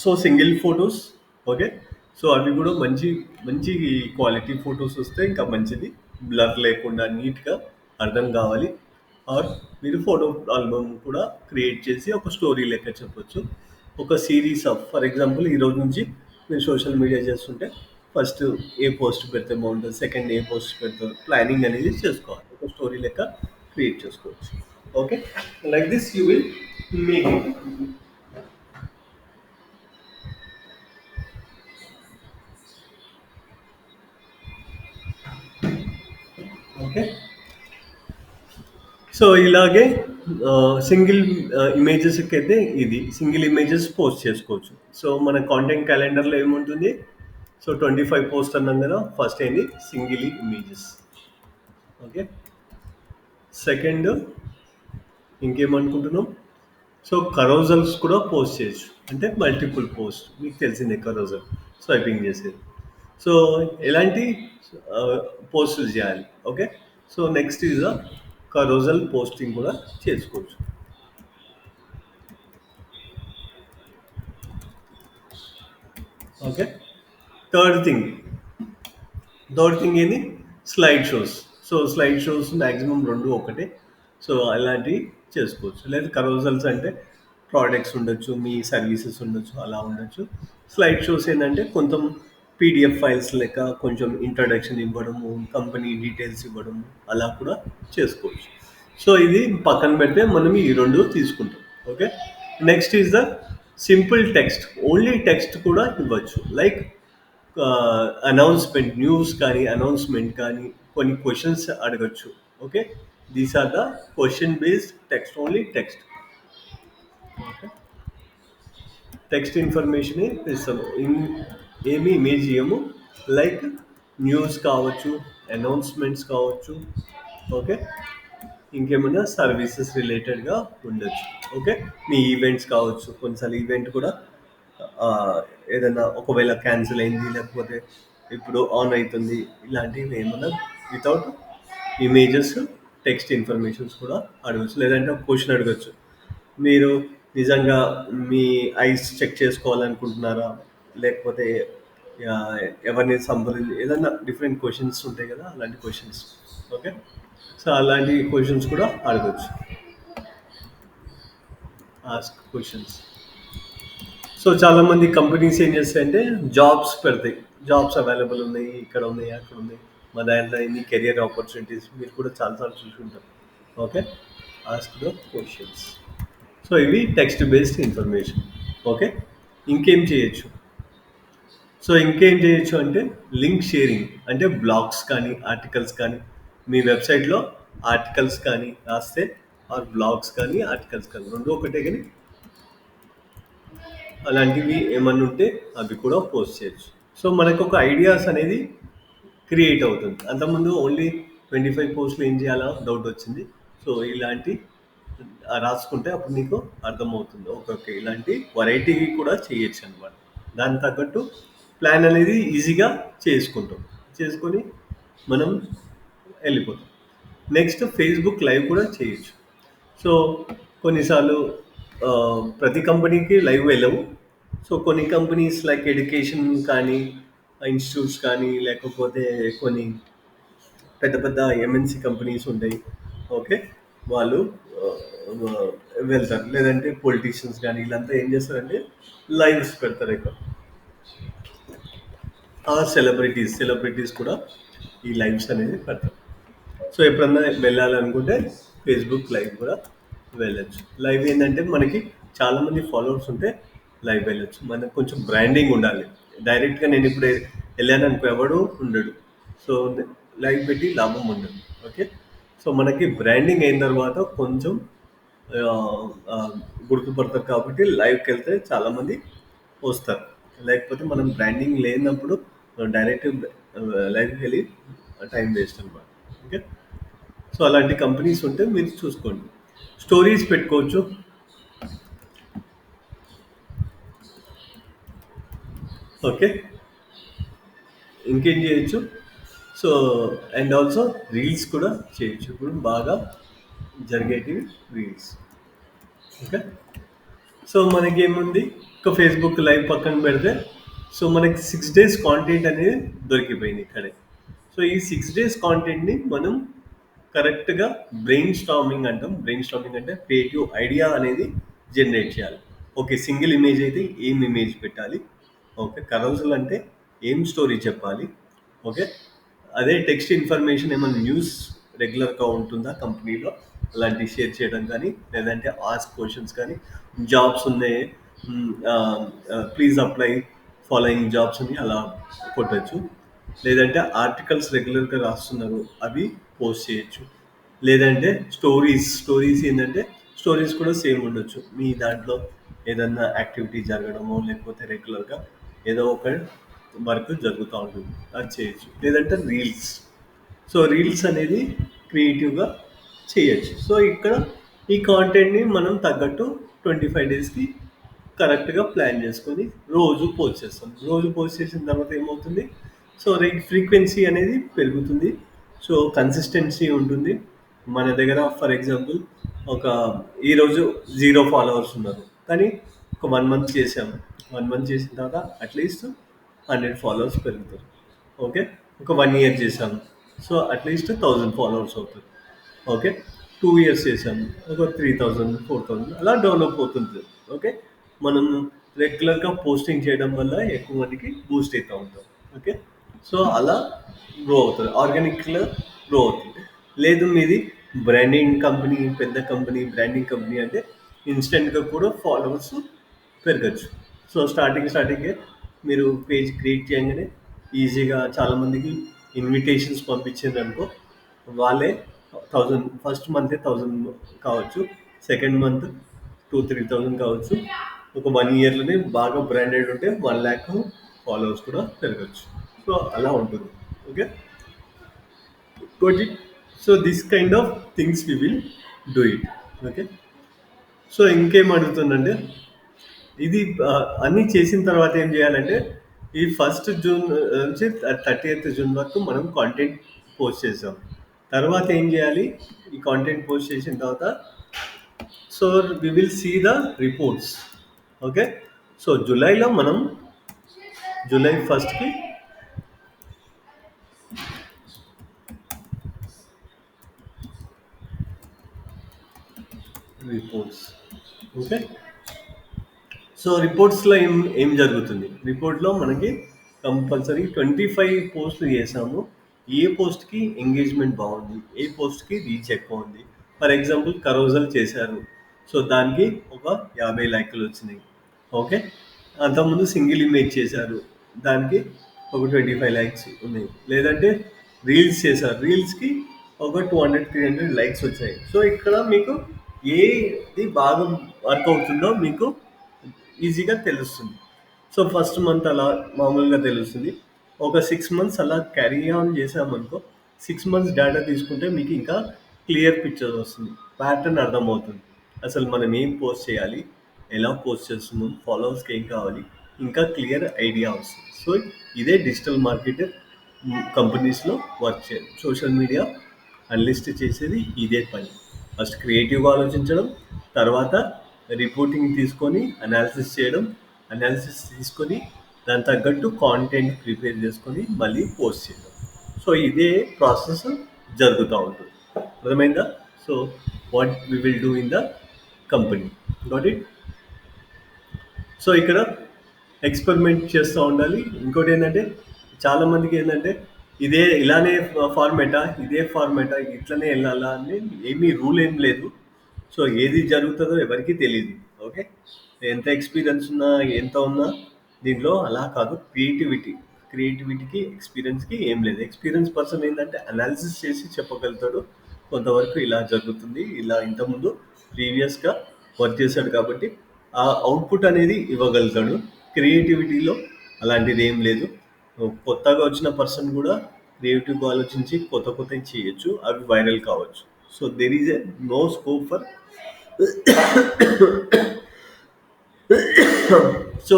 So single photos, okay, so అవి కూడా మంచి మంచి క్వాలిటీ ఫొటోస్ వస్తే ఇంకా మంచిది. బ్లర్ లేకుండా నీట్గా అర్థం కావాలి. ఆర్ మీరు ఫోటో ఆల్బమ్ కూడా క్రియేట్ చేసి ఒక స్టోరీ లెక్క చెప్పొచ్చు. ఒక సిరీస్ ఆఫ్, ఫర్ ఎగ్జాంపుల్ ఈరోజు నుంచి మీరు సోషల్ మీడియా చేస్తుంటే ఫస్ట్ ఏ పోస్ట్ పెడితే బాగుంటుంది, సెకండ్ ఏ పోస్ట్ పెడతారు, ప్లానింగ్ అనేది చేసుకోవాలి. ఒక స్టోరీ లెక్క క్రియేట్ చేసుకోవచ్చు. Okay, like this you will make it. Okay, so ఇలాగే సింగిల్ ఇమేజెస్కి అయితే ఇది సింగిల్ ఇమేజెస్ పోస్ట్ చేసుకోవచ్చు. సో మన కాంటెంట్ క్యాలెండర్లో ఏముంటుంది? సో 25 పోస్ట్ అన్నాం కదా. ఫస్ట్ ఏంటి? Single images. ఓకే, సెకండ్ ఇంకేమనుకుంటున్నాం? సో కరోజల్స్ కూడా పోస్ట్ చేయొచ్చు, అంటే మల్టిపుల్ పోస్ట్. మీకు తెలిసిందే కరోజల్, స్వైపింగ్ చేసేది. సో ఎలాంటి పోస్టులు చేయాలి? Okay, so next is carousel posting కూడా చేసుకోవచ్చు. Okay, third thing third thing ఏంది? Slide shows. So slide shows maximum రెండు ఒకటే. సో అలాంటివి చేసుకోవచ్చు. లేదా కరోజల్స్ అంటే ప్రోడక్ట్స్ ఉండొచ్చు, మీ సర్వీసెస్ ఉండొచ్చు, అలా ఉండొచ్చు. స్లైడ్ షోస్ ఏంటంటే కొంచెం పీడిఎఫ్ ఫైల్స్ లెక్క కొంచెం ఇంట్రడక్షన్ ఇవ్వడము, కంపెనీ డీటెయిల్స్ ఇవ్వడము, అలా కూడా చేసుకోవచ్చు. సో ఇది పక్కన పెడితే మనం ఈ రెండు తీసుకుంటాం. Okay, next is the simple text. Only text కూడా ఇవ్వచ్చు. లైక్ అనౌన్స్మెంట్, న్యూస్ కానీ అనౌన్స్మెంట్ కానీ కొన్ని క్వశ్చన్స్ అడగచ్చు. Okay, these are the question based text, only text. Okay, text information ఇస్తాము, ఏమి ఇమేజ్ ఇయ్యము. లైక్ న్యూస్ కావచ్చు, అనౌన్స్మెంట్స్ కావచ్చు. ఓకే, ఇంకేమైనా సర్వీసెస్ రిలేటెడ్గా ఉండొచ్చు. ఓకే, మీ ఈవెంట్స్ కావచ్చు, కొన్నిసార్లు ఈవెంట్ కూడా ఆ, ఏదైనా ఒకవేళ క్యాన్సిల్ అయింది లేకపోతే ఇప్పుడు ఆన్ అవుతుంది, ఇలాంటివి ఏమన్నా వితౌట్ ఇమేజెస్ టెక్స్ట్ ఇన్ఫర్మేషన్స్ కూడా అడగచ్చు. లేదంటే ఒక క్వశ్చన్ అడగచ్చు, మీరు నిజంగా మీ ఐస్ చెక్ చేసుకోవాలనుకుంటున్నారా, లేకపోతే ఆ, ఎవరిని సంప్రదించి ఏదన్నా డిఫరెంట్ క్వశ్చన్స్ ఉంటాయి కదా, అలాంటి క్వశ్చన్స్. ఓకే, సో అలాంటి క్వశ్చన్స్ కూడా అడగచ్చు, ఆస్క్ క్వశ్చన్స్. సో చాలా మంది కంపెనీస్ ఏం చేస్తాయంటే జాబ్స్ పెడతాయి, జాబ్స్ అవైలబుల్ ఉన్నాయి, ఇక్కడ ఉన్నాయి, అక్కడ ఉన్నాయి, మా దాంట్లో ఇన్ని కెరియర్ ఆపర్చునిటీస్, మీరు కూడా చాలాసార్లు చూసుకుంటారు. Okay, ask the questions. So ఇవి టెక్స్ట్ బేస్డ్ ఇన్ఫర్మేషన్. ఓకే, ఇంకేం చేయొచ్చు? సో ఇంకేం చేయొచ్చు అంటే లింక్ షేరింగ్, అంటే బ్లాగ్స్ కానీ ఆర్టికల్స్ కానీ, మీ వెబ్సైట్లో ఆర్టికల్స్ కానీ రాస్తే, ఆర్ బ్లాగ్స్ కానీ ఆర్టికల్స్ కానీ రెండు ఒకటే, కానీ అలాంటివి ఏమన్నా ఉంటే అవి కూడా పోస్ట్ చేయొచ్చు. సో మనకు ఒక ఐడియాస్ అనేది క్రియేట్ అవుతుంది. అంతకుముందు ఓన్లీ 25 పోస్టులు ఏం చేయాలా డౌట్ వచ్చింది. సో ఇలాంటి రాసుకుంటే అప్పుడు నీకు అర్థమవుతుంది. ఓకే ఓకే, ఇలాంటి వెరైటీ కూడా చేయొచ్చు అనమాట. దానికి తగ్గట్టు ప్లాన్ అనేది ఈజీగా చేసుకుంటాం, చేసుకొని మనం వెళ్ళిపోతాం. నెక్స్ట్ ఫేస్బుక్ లైవ్ కూడా చేయొచ్చు. సో కొన్నిసార్లు ఆ, ప్రతి కంపెనీకి లైవ్ వెళ్ళవు. సో కొన్ని కంపెనీస్ లైక్ ఎడ్యుకేషన్ కానీ, ఇన్స్టిట్యూట్స్ కానీ, లేకపోతే కొన్ని పెద్ద పెద్ద ఎంఎన్సి కంపెనీస్ ఉంటాయి. ఓకే, వాళ్ళు ఆ, ఆ, వెళ్తారు. లేదంటే పొలిటీషియన్స్ కానీ వీళ్ళంతా ఏం చేస్తారంటే లైవ్స్ పెడతారు ఇక్కడ. ఆ సెలబ్రిటీస్ కూడా ఈ లైవ్స్ అనేది పెడతారు. సో ఎప్పుడన్నా వెళ్ళాలనుకుంటే ఫేస్బుక్ లైవ్ కూడా వెళ్ళొచ్చు. లైవ్ ఏంటంటే మనకి చాలామంది ఫాలోవర్స్ ఉంటే లైవ్ వెళ్ళొచ్చు. మనకు కొంచెం బ్రాండింగ్ ఉండాలి. డైరెక్ట్గా నేను ఇప్పుడు వెళ్ళాను అనుకో ఎవడు ఉండడు. సో లైవ్ పెట్టి లాభం ఉండదు. ఓకే, సో మనకి బ్రాండింగ్ అయిన తర్వాత కొంచెం ఆ, ఆ, గుర్తుపడతారు కాబట్టి లైవ్కి వెళ్తే చాలామంది వస్తారు. లేకపోతే మనం బ్రాండింగ్ లేనప్పుడు డైరెక్ట్ లైవ్కి వెళ్ళి టైం వేస్ట్ అనమాట. ఓకే, సో అలాంటి కంపెనీస్ ఉంటే మీరు చూసుకోండి. స్టోరీస్ పెట్టుకోవచ్చు. ఓకే, ఇంకేం చేయొచ్చు? సో అండ్ ఆల్సో రీల్స్ కూడా చేయొచ్చు. ఇప్పుడు బాగా జరిగేటివి రీల్స్. ఓకే, సో మనకేముంది, ఒక ఫేస్బుక్ లైవ్ పక్కన పెడితే సో మనకి 6 days కాంటెంట్ అనేది దొరికిపోయింది ఇక్కడే. సో ఈ 6 days కాంటెంట్ని మనం కరెక్ట్గా బ్రెయిన్ స్టార్మింగ్ అంటాం. బ్రెయిన్ స్టార్మింగ్ అంటే క్రియేటివ్ ఐడియా అనేది జనరేట్ చేయాలి. ఓకే, సింగిల్ ఇమేజ్ అయితే ఏం ఇమేజ్ పెట్టాలి, ఓకే కరోజల్ అంటే ఏం స్టోరీ చెప్పాలి, ఓకే అదే టెక్స్ట్ ఇన్ఫర్మేషన్ ఏమైనా న్యూస్ రెగ్యులర్గా ఉంటుందా కంపెనీలో, అలాంటివి షేర్ చేయడం కానీ, లేదంటే ఆస్క్ క్వశ్చన్స్ కానీ, జాబ్స్ ఉన్నాయి ప్లీజ్ అప్లై ఫాలోయింగ్ జాబ్స్ అని అలా కొట్టచ్చు. లేదంటే ఆర్టికల్స్ రెగ్యులర్గా రాస్తున్నారు అవి పోస్ట్ చేయొచ్చు. లేదంటే స్టోరీస్ ఏంటంటే స్టోరీస్ కూడా సేమ్ ఉండొచ్చు. మీ దాంట్లో ఏదన్నా యాక్టివిటీ జరగడమో లేకపోతే రెగ్యులర్గా ఏదో ఒక వర్క్ జరుగుతూ ఉంటుంది, అది చేయొచ్చు. లేదంటే రీల్స్. సో రీల్స్ అనేది క్రియేటివ్గా చేయొచ్చు. సో ఇక్కడ ఈ కాంటెంట్ని మనం తగ్గట్టు 25 daysకి కరెక్ట్గా ప్లాన్ చేసుకొని రోజు పోస్ట్ చేస్తాం. రోజు పోస్ట్ చేసిన తర్వాత ఏమవుతుంది, సో ఫ్రీక్వెన్సీ అనేది పెరుగుతుంది. సో కన్సిస్టెన్సీ ఉంటుంది మన దగ్గర. ఫర్ ఎగ్జాంపుల్ ఒక ఈరోజు 0 followers ఉన్నారు, కానీ ఒక 1 month చేసాము. 1 month చేసిన తర్వాత అట్లీస్ట్ 100 followers పెరుగుతారు. ఓకే, ఒక 1 year చేసాము, సో అట్లీస్ట్ 1000 followers అవుతుంది. ఓకే, 2 years చేసాము, ఒక 3000 4000 అలా డెవలప్ అవుతుంది. ఓకే, మనం రెగ్యులర్గా పోస్టింగ్ చేయడం వల్ల ఎక్కువ మందికి బూస్ట్ అవుతూ ఉంటాం. ఓకే, సో అలా గ్రో అవుతుంది, ఆర్గానిక్గా గ్రో అవుతుంది. లేదు మీది బ్రాండింగ్ కంపెనీ, పెద్ద కంపెనీ, బ్రాండింగ్ కంపెనీ అంటే ఇన్స్టెంట్గా కూడా ఫాలోవర్స్ పెరగచ్చు. సో స్టార్టింగే మీరు పేజ్ క్రియేట్ చేయగానే ఈజీగా చాలామందికి ఇన్విటేషన్స్ పంపించారు అనుకో, వాళ్ళే 1000 ఫస్ట్ మంతే 1000 కావచ్చు, సెకండ్ మంత్ 2-3 thousand కావచ్చు. ఒక 1 yearలోనే బాగా బ్రాండెడ్ ఉంటే 1 lakh ఫాలోవర్స్ కూడా పెరగచ్చు. సో అలా ఉంటుంది. ఓకే, ఇంకోటి so this kind of things we will do it. Okay. So ఇంకేం అడుగుతుందంటే ఇది అన్నీ చేసిన తర్వాత ఏం చేయాలంటే ఈ 1 జూన్ నుంచి 30th జూన్ వరకు మనం కాంటెంట్ పోస్ట్ చేసాం. తర్వాత ఏం చేయాలి? ఈ కాంటెంట్ పోస్ట్ చేసిన తర్వాత so we will see the reports. Okay. So జూలైలో మనం July 1st reports. Okay. So రిపోర్ట్స్లో ఏం జరుగుతుంది? రిపోర్ట్లో మనకి కంపల్సరీ 25 పోస్టులు చేసాము. ఏ పోస్ట్కి ఎంగేజ్మెంట్ బాగుంది, ఏ పోస్ట్కి రీచ్ ఎక్కువ ఉంది. ఫర్ ఎగ్జాంపుల్ కరోజల్ చేశారు, సో దానికి ఒక 50 లైకులు వచ్చినాయి. ఓకే. అంతకుముందు సింగిల్ ఇమేజ్ చేశారు, దానికి ఒక 25 లైక్స్ ఉన్నాయి. లేదంటే రీల్స్ చేశారు, రీల్స్కి ఒక 200-300 లైక్స్ వచ్చాయి. సో ఇక్కడ మీకు ఏది బాగా వర్క్ అవుతుందో మీకు ఈజీగా తెలుస్తుంది. సో ఫస్ట్ మంత్ అలా మామూలుగా తెలుస్తుంది. ఒక 6 మంత్స్ అలా క్యారీ ఆన్ చేసామనుకో, 6 మంత్స్ డేటా తీసుకుంటే మీకు ఇంకా క్లియర్ పిక్చర్ వస్తుంది, ప్యాటర్న్ అర్థమవుతుంది. అసలు మనం ఏం పోస్ట్ చేయాలి, ఎలా పోస్ట్ చేస్తున్నాం, ఫాలోవర్స్కి ఏం కావాలి, ఇంకా క్లియర్ ఐడియా వస్తుంది. సో ఇదే డిజిటల్ మార్కెటర్ కంపెనీస్లో వర్క్ చేయాలి. సోషల్ మీడియా అనలిస్ట్ చేసేది ఇదే పని. ఫస్ట్ క్రియేటివ్గా ఆలోచించడం, తర్వాత రిపోర్టింగ్ తీసుకొని అనాలిసిస్ చేయడం, అనాలిసిస్ తీసుకొని దాని తగ్గట్టు కాంటెంట్ ప్రిపేర్ చేసుకొని మళ్ళీ పోస్ట్ చేయడం. సో ఇదే ప్రాసెస్ జరుగుతూ ఉంటుంది. అర్థమైందా? So what we will do in the company. Got it? So ఇక్కడ ఎక్స్పెరిమెంట్ చేస్తూ ఉండాలి. ఇంకోటి ఏంటంటే చాలామందికి ఏంటంటే ఇలానే ఫార్మేటా, ఇదే ఫార్మేటా, ఇట్లనే వెళ్ళాలా అని ఏమీ రూల్ ఏం లేదు. సో ఏది జరుగుతుందో ఎవరికీ తెలియదు. ఓకే. ఎంత ఎక్స్పీరియన్స్ ఉన్నా, ఎంత ఉన్నా దీనిలో అలా కాదు. క్రియేటివిటీకి ఎక్స్పీరియన్స్కి ఏం లేదు. ఎక్స్పీరియన్స్ పర్సన్ ఏంటంటే అనాలిసిస్ చేసి చెప్పగలుగుతాడు కొంతవరకు ఇలా జరుగుతుంది, ఇలా ఇంతకుముందు ప్రీవియస్గా వర్క్ చేశాడు కాబట్టి ఆ అవుట్పుట్ అనేది ఇవ్వగలుగుతాడు. క్రియేటివిటీలో అలాంటిది ఏం లేదు. కొత్తగా వచ్చిన పర్సన్ కూడా క్రియేటివ్గా ఆలోచించి కొత్తవి చేయొచ్చు, అవి వైరల్ కావచ్చు. So there is a no scope for so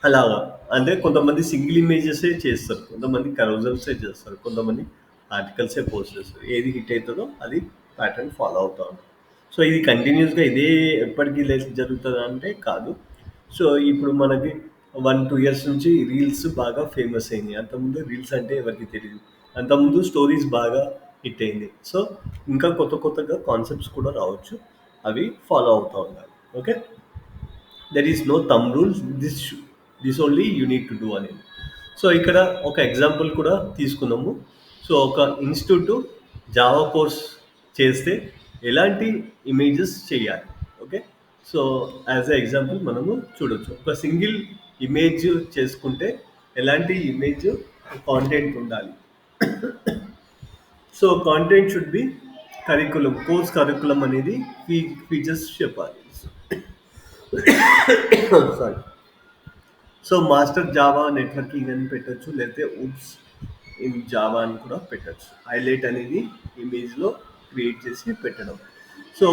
అలాగా. అంటే కొంతమంది సింగిల్ ఇమేజెసే చేస్తారు, కొంతమంది కరోజల్సే చేస్తారు, కొంతమంది ఆర్టికల్సే పోస్ట్ చేస్తారు. ఏది హిట్ అవుతుందో అది ప్యాటర్న్ ఫాలో అవుతూ ఉంటారు. సో ఇది కంటిన్యూస్గా ఇదే ఎప్పటికీ జరుగుతుందా అంటే కాదు. సో ఇప్పుడు మనకి 1-2 ఇయర్స్ నుంచి రీల్స్ బాగా ఫేమస్ అయినాయి. అంతకుముందు రీల్స్ అంటే ఎవరికి తెలియదు. అంతకుముందు స్టోరీస్ బాగా హిట్ అయింది. సో ఇంకా కొత్తగా కాన్సెప్ట్స్ కూడా రావచ్చు, అవి ఫాలో అవుతూ ఉండాలి. Okay. There is no thumb rules, this only you need to do అనేది. సో ఇక్కడ ఒక ఎగ్జాంపుల్ కూడా తీసుకున్నాము. సో ఒక ఇన్స్టిట్యూట్ జావా కోర్స్ చేస్తే ఎలాంటి ఇమేజెస్ చేయాలి. Okay. So as a example మనము చూడొచ్చు. ఒక సింగిల్ ఇమేజ్ చేసుకుంటే ఎలాంటి ఇమేజ్ కాంటెంట్ ఉండాలి. So content should be course curriculum అనేది ఫీచర్స్ చెప్పాలి. Sorry. So master Java networking అని పెట్టచ్చు, లేకపోతే ఊప్స్ ఇన్ జావా అని కూడా పెట్టచ్చు. హైలైట్ అనేది ఇమేజ్లో క్రియేట్ చేసి పెట్టడం. సో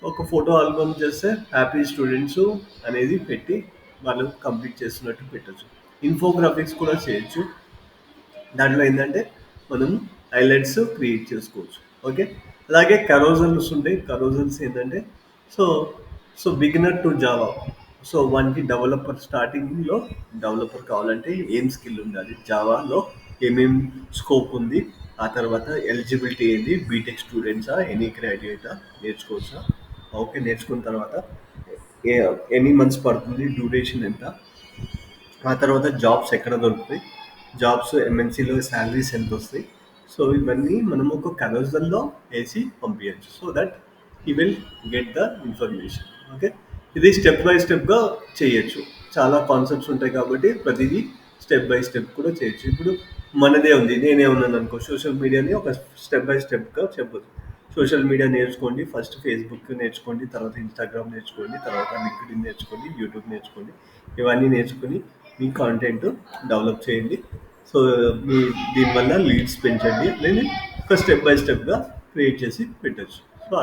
ఒక ఫోటో ఆల్బమ్ చేస్తే హ్యాపీ స్టూడెంట్స్ అనేది పెట్టి వాళ్ళు కంప్లీట్ చేస్తున్నట్టు పెట్టచ్చు. ఇన్ఫోగ్రాఫిక్స్ కూడా చేయొచ్చు. దాంట్లో ఏంటంటే మనం హైలైట్స్ క్రియేట్ చేసుకోవచ్చు. ఓకే. అలాగే కరోజల్స్ ఉంటాయి. కరోజల్స్ ఏంటంటే so so beginner to Java. So వానికి స్టార్టింగ్లో డెవలపర్ కావాలంటే ఏం స్కిల్ ఉండాలి, జావాలో ఏమేం స్కోప్ ఉంది, ఆ తర్వాత ఎలిజిబిలిటీ ఏంది, బీటెక్ స్టూడెంట్సా, ఎనీ గ్రాడ్యుయేటా, నేర్చుకోవచ్చా. ఓకే. నేర్చుకున్న తర్వాత ఎన్ని మంత్స్ పడుతుంది, డ్యూరేషన్ ఎంత, ఆ తర్వాత జాబ్స్ ఎక్కడ దొరుకుతాయి, జాబ్స్ ఎంఎన్సీలో శాలరీస్ ఎంత వస్తాయి. సో ఇవన్నీ మనం ఒక కరోజల్లో వేసి పంపించచ్చు. So that he will get the information. Okay. ఇది స్టెప్ బై స్టెప్గా చేయొచ్చు. చాలా కాన్సెప్ట్స్ ఉంటాయి కాబట్టి ప్రతిదీ స్టెప్ బై స్టెప్ కూడా చేయొచ్చు. ఇప్పుడు మనదే ఉంది, నేనే ఉన్నాను అనుకో, సోషల్ మీడియాని ఒక స్టెప్ బై స్టెప్గా చెప్పొచ్చు. సోషల్ మీడియా నేర్చుకోండి, ఫస్ట్ ఫేస్బుక్ నేర్చుకోండి, తర్వాత ఇన్స్టాగ్రామ్ నేర్చుకోండి, తర్వాత లింక్డ్ఇన్ నేర్చుకోండి, యూట్యూబ్ నేర్చుకోండి. ఇవన్నీ నేర్చుకుని మీ కాంటెంట్ డెవలప్ చేయండి. సో మీ దీనివల్ల లీడ్స్ పెంచండి. నేను ఒక స్టెప్ బై స్టెప్గా క్రియేట్ చేసి పెట్టచ్చు. సో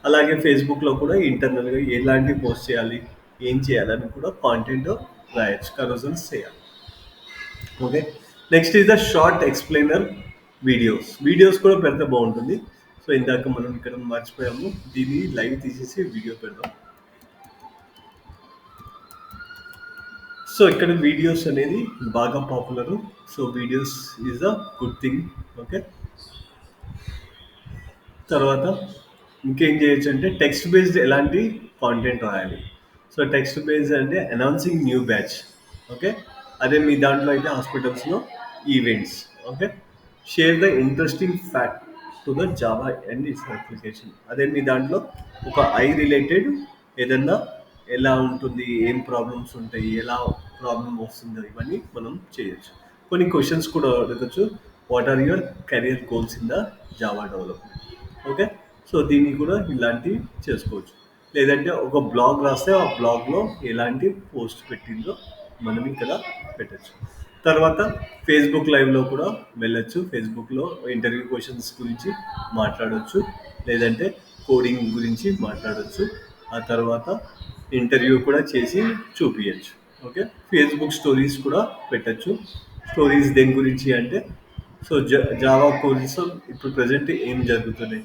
అలాగే ఫేస్బుక్లో కూడా ఇంటర్నల్గా ఎలాంటి పోస్ట్ చేయాలి, ఏం చేయాలని కూడా కాంటెంట్ రాయొచ్చు, కరోజన్స్ చేయాలి. Okay, next is the short explainer videos కూడా పెడితే బాగుంటుంది. సో ఇందాక మనం ఇక్కడ మర్చిపోయాము, దీన్ని లైవ్ తీసేసి వీడియో పెడదాం. సో ఇక్కడ వీడియోస్ అనేది బాగా popular. So videos is a good thing. Okay, తర్వాత ఇంకేం చేయొచ్చు అంటే టెక్స్ట్ బేస్డ్ ఎలాంటి కాంటెంట్ రాయాలి. సో టెక్స్ట్ బేస్డ్ అంటే అనౌన్సింగ్ న్యూ బ్యాచ్. ఓకే, అదే మీ దాంట్లో అయితే హాస్పిటల్స్లో events. Okay, share the interesting fact to the Java and it's application. అదే మీ దాంట్లో ఒక ఐ రిలేటెడ్ ఏదన్నా ఎలా ఉంటుంది, ఏం ప్రాబ్లమ్స్ ఉంటాయి, ఎలా ప్రాబ్లం వస్తుందో ఇవన్నీ మనం చేయొచ్చు. కొన్ని క్వశ్చన్స్ కూడా అడగచ్చు. What are your career goals in the Java development. Okay, so దీన్ని కూడా ఇలాంటివి చేసుకోవచ్చు. లేదంటే ఒక బ్లాగ్ రాస్తే ఆ బ్లాగ్లో ఎలాంటి పోస్ట్ పెట్టిందో మనం ఇక్కడ పెట్టచ్చు. తర్వాత ఫేస్బుక్ లైవ్లో కూడా వెళ్ళొచ్చు. ఫేస్బుక్లో ఇంటర్వ్యూ క్వశ్చన్స్ గురించి మాట్లాడవచ్చు, లేదంటే కోడింగ్ గురించి మాట్లాడవచ్చు. ఆ తర్వాత ఇంటర్వ్యూ కూడా చేసి చూపించచ్చు. ఓకే, ఫేస్బుక్ స్టోరీస్ కూడా పెట్టచ్చు. స్టోరీస్ దేని గురించి అంటే, సో జావా కోసం ఇప్పుడు ప్రజెంట్ ఏం జరుగుతున్నాయి,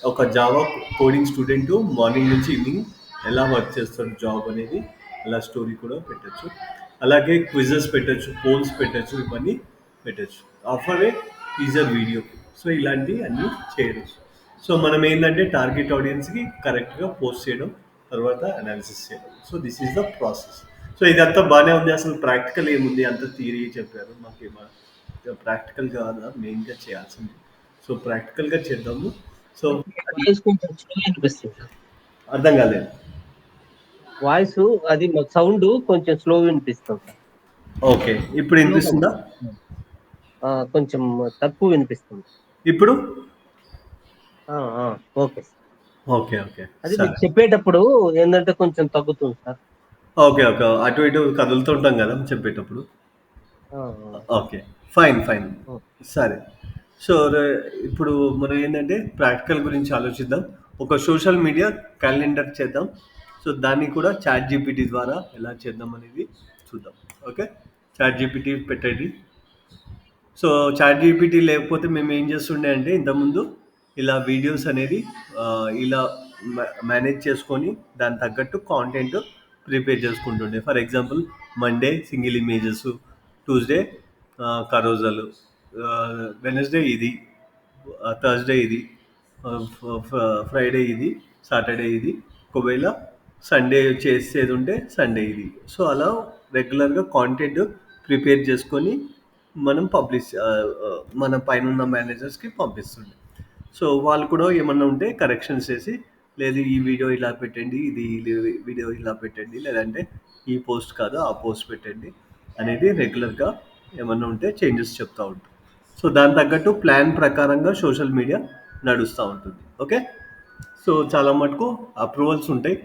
ఒక జావా కోడింగ్ స్టూడెంట్ మార్నింగ్ నుంచి ఈవినింగ్ ఎలా వర్క్ చేస్తాడు జాబ్ అనేది, అలా స్టోరీ కూడా పెట్టచ్చు. అలాగే క్విజెస్ పెట్టచ్చు, పోల్స్ పెట్టచ్చు, ఇవన్నీ పెట్టచ్చు. ఆఫర్ ఏ టీజర్ వీడియో. సో ఇలాంటివి అన్నీ చేయవచ్చు. సో మనం ఏంటంటే టార్గెట్ ఆడియన్స్కి కరెక్ట్గా పోస్ట్ చేయడం, తర్వాత అనాలిసిస్ చేయడం. So this is the process. So ఇదంతా బాగానే ఉంది. అసలు ప్రాక్టికల్ ఏముంది, అంత థియరీ చెప్పారు. మాకేమో ప్రాక్టికల్ కాదా మెయిన్గా చేయాల్సింది. సో ప్రాక్టికల్గా చేద్దాము. సో వాయిస్ కొంచెం స్లో వినిపిస్తుంది సార్. అర్థం కాలేదు. వాయిస్ అది సౌండ్ కొంచెం స్లో వినిపిస్తుంది సార్. ఓకే, ఇప్పుడు వినిపిస్తుందా? కొంచెం తక్కువ వినిపిస్తుంది ఇప్పుడు. Okay sir. ఓకే ఓకే అది మీకు చెప్పేటప్పుడు ఏంటంటే కొంచెం తగ్గుతుంది సార్. ఓకే ఓకే, అటు ఇటు కదులుతుంటాం కదా చెప్పేటప్పుడు. ఓకే, ఫైన్ ఫైన్, సరే. సో ఇప్పుడు మనం ఏంటంటే ప్రాక్టికల్ గురించి ఆలోచిద్దాం. ఒక సోషల్ మీడియా క్యాలెండర్ చేద్దాం. సో దాన్ని కూడా చాట్ జీపీటీ ద్వారా ఎలా చేద్దాం అనేది చూద్దాం. ఓకే, చాట్ జీపీటీ పెట్టండి. సో చాట్ జీపీటీ లేకపోతే మేము ఏం చేస్తుండే అంటే, ఇంతకుముందు ఇలా వీడియోస్ అనేది ఇలా మేనేజ్ చేసుకొని దాని తగ్గట్టు కాంటెంట్ ప్రిపేర్ చేసుకుంటుండే. For example Monday single images, Tuesday కరోజలు, వెనస్డే ఇది, థర్స్డే ఇది, ఫ్రైడే ఇది, సాటర్డే ఇది, ఒకవేళ సండే చేసేది ఉంటే సండే ఇది. సో అలా రెగ్యులర్గా కాంటెంట్ ప్రిపేర్ చేసుకొని మనం మన పైన ఉన్న మేనేజర్స్కి పంపిస్తుండే. సో వాళ్ళు కూడా ఏమన్నా ఉంటే కరెక్షన్స్ చేసి, లేదు ఈ వీడియో ఇలా పెట్టండి, ఇది వీడియో ఇలా పెట్టండి, లేదంటే ఈ పోస్ట్ కాదు ఆ పోస్ట్ పెట్టండి అనేది రెగ్యులర్గా ఏమన్నా ఉంటే చేంజెస్ చెప్తూ ఉంటాం. సో దాని తగ్గట్టు ప్లాన్ ప్రకారంగా సోషల్ మీడియా నడుస్తూ ఉంటుంది. ఓకే, సో చాలా మటుకు అప్రూవల్స్ ఉంటాయి.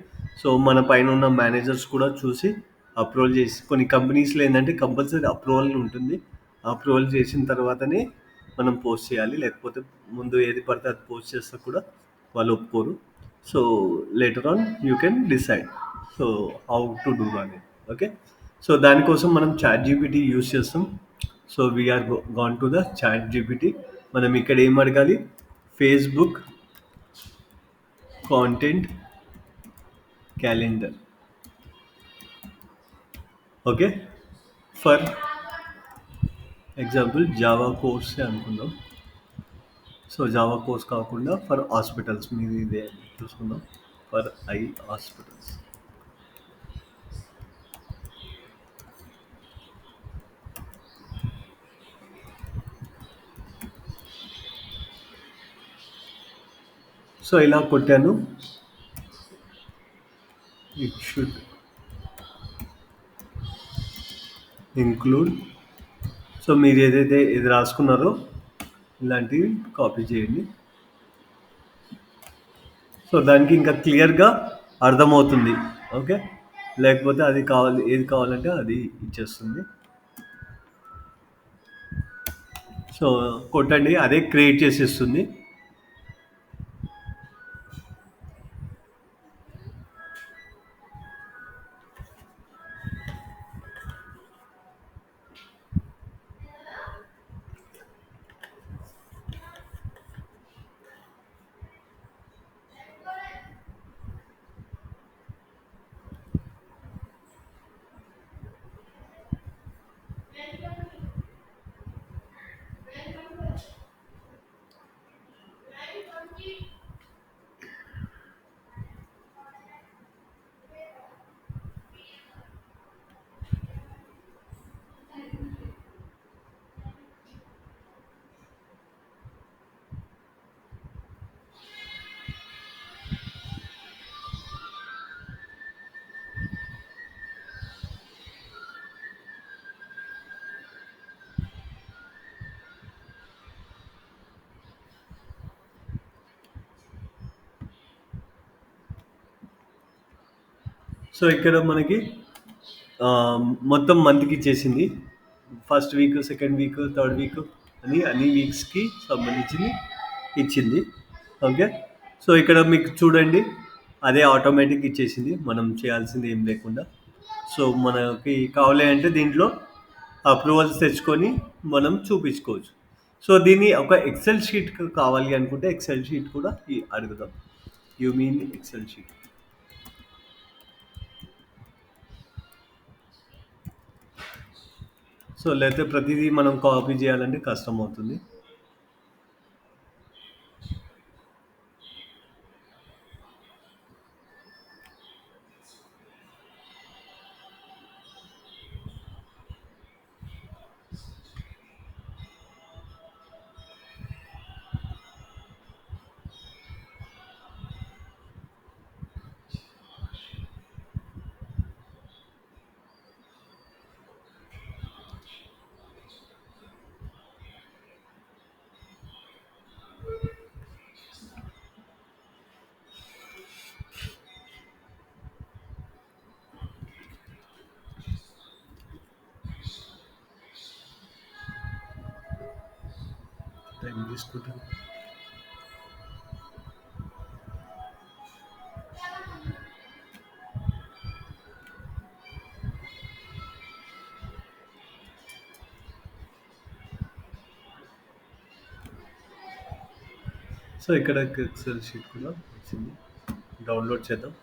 సో మన పైన ఉన్న మేనేజర్స్ కూడా చూసి అప్రూవల్ చేసి, కొన్ని కంపెనీస్లో ఏంటంటే కంపల్సరీ అప్రూవల్ ఉంటుంది. అప్రూవల్ చేసిన తర్వాతనే మనం పోస్ట్ చేయాలి, లేకపోతే ముందు ఏది పడితే అది పోస్ట్ చేస్తే కూడా వాళ్ళు ఒప్పుకోరు. So later on you can decide so how to do అనేది. ఓకే, సో దానికోసం మనం చాట్ జీపీటీ యూస్ చేస్తాం. So we are gone to the chat GPT. మనం ఇక్కడ ఏం అడగాలి, Facebook content calendar. Okay, for example Java course అనుకుందాం. సో జావా కోర్స్ కాకుండా ఫర్ హాస్పిటల్స్ మీది ఇదే చూసుకుందాం, ఫర్ ఐ హాస్పిటల్స్. సో ఇలా కొట్టాను. It should include. సో మీరు ఏదైతే ఇది రాసుకున్నారో ఇలాంటివి కాపీ చేయండి. సో దానికి ఇంకా క్లియర్గా అర్థమవుతుంది. ఓకే, లేకపోతే అది ఏది కావాలంటే అది ఇచ్చేస్తుంది. సో కొట్టండి, అదే క్రియేట్ చేసేస్తుంది. సో ఇక్కడ మనకి ఆ, మొత్తం మంత్కి ఇచ్చేసింది. First week, second week, third week అని అన్ని వీక్స్కి సంబంధించింది ఇచ్చింది. ఓకే. సో ఇక్కడ మీకు చూడండి, అదే ఆటోమేటిక్ ఇచ్చేసింది, మనం చేయాల్సింది ఏం లేకుండా. సో మనకి కావాలి అంటే దీంట్లో అప్రూవల్స్ తెచ్చుకొని మనం చూపించుకోవచ్చు. సో దీన్ని ఒక ఎక్సెల్ షీట్ కావాలి అనుకుంటే ఎక్సెల్ షీట్ కూడా అడుగుదాం. You mean Excel sheet. So లేకపోతే ప్రతిదీ మనం కాపీ చేయాలంటే కష్టం అవుతుంది. టైం తీసుకుంటాను. సో ఇక్కడ ఎక్సెల్ షీట్ కూడా వచ్చింది, డౌన్లోడ్ చేద్దాం.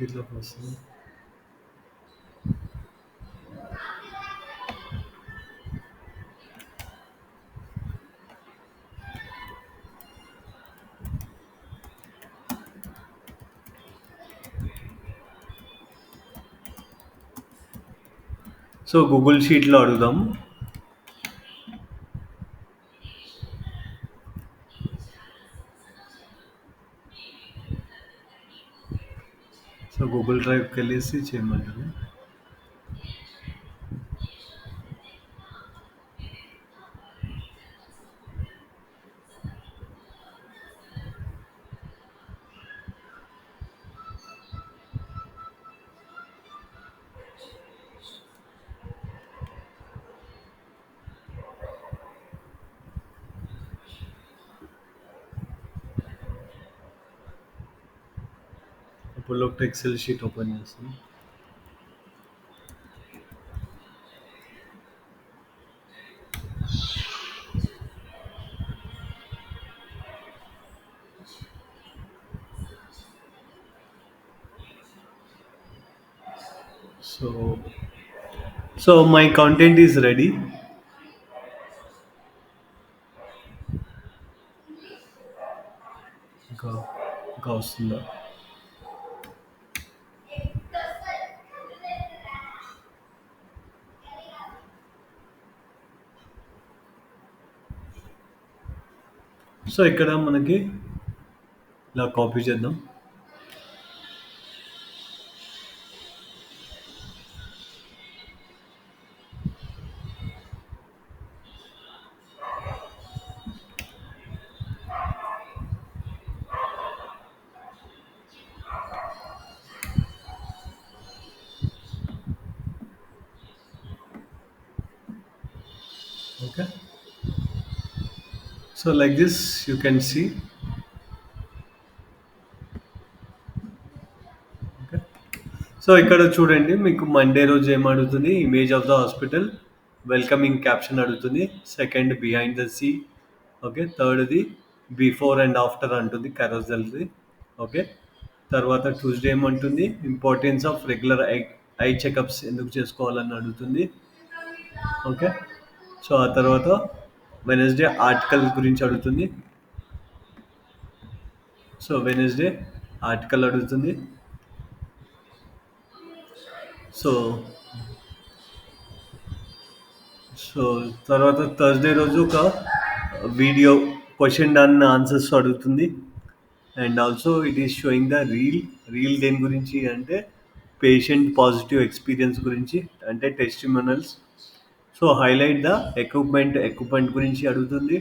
ఇట్లా వస్తుంది. సో గూగుల్ షీట్లో అడుగుదాం. సో గూగుల్ డ్రైవ్కి వెళ్ళేసి చేయమంటాను. ఇప్పుడు ఒక ఎక్సెల్ షీట్ ఓపెన్ చేస్తాను. So so my content is ready. ఇంకా ఇంకా వస్తుందా? సో ఇక్కడ మనకి ఇలా కాపీ చేద్దాం. Okay. So like this you can see. Okay. So ఇక్కడ చూడండి మీకు మండే రోజు ఏం అడుగుతుంది, image of the hospital, welcoming caption అడుగుతుంది, second behind the sea, okay, థర్డ్ది బిఫోర్ అండ్ ఆఫ్టర్ అంటుంది కరోజల్ది, ఓకే. తర్వాత ట్యూస్డే ఏమంటుంది, importance of regular eye checkups ఎందుకు చేసుకోవాలని అడుగుతుంది, ఓకే. సో ఆ తర్వాత వెనస్డే ఆర్టికల్ గురించి అడుగుతుంది, సో వెనస్డే ఆర్టికల్ అడుగుతుంది. సో సో తర్వాత థర్స్డే రోజు ఒక వీడియో క్వశ్చన్ అండ్ ఆన్సర్స్ అడుగుతుంది. And also it is showing the reel దేని గురించి అంటే పేషెంట్ పాజిటివ్ ఎక్స్పీరియన్స్ గురించి, అంటే టెస్టిమోనల్స్. సో హైలైట్ ద ఎక్విప్మెంట్ గురించి అడుగుతుంది.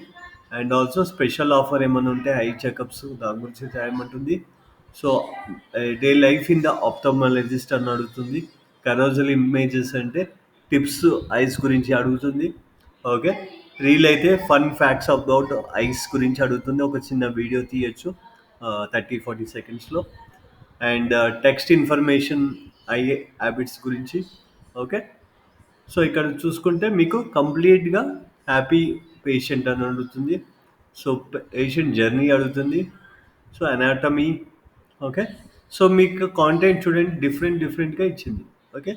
అండ్ ఆల్సో స్పెషల్ ఆఫర్ ఏమైనా ఉంటే ఐ చెకప్స్ దాని గురించి చేయమంటుంది. So day life in the ophthalmologist అని అడుగుతుంది. కరోజల్ ఇమేజెస్ అంటే టిప్స్ ఐస్ గురించి అడుగుతుంది, ఓకే. రీల్ అయితే ఫన్ ఫ్యాక్ట్స్ అబౌట్ ఐస్ గురించి అడుగుతుంది, ఒక చిన్న వీడియో తీయచ్చు 30-40 సెకండ్స్లో. And text information eye habits గురించి, ఓకే. సో ఇక్కడ చూసుకుంటే మీకు కంప్లీట్గా హ్యాపీ పేషెంట్ అని అడుగుతుంది. సో పేషెంట్ జర్నీ అడుగుతుంది. So anatomy, okay. సో మీకు కాంటెంట్ చూడండి డిఫరెంట్గా ఇచ్చింది, ఓకే.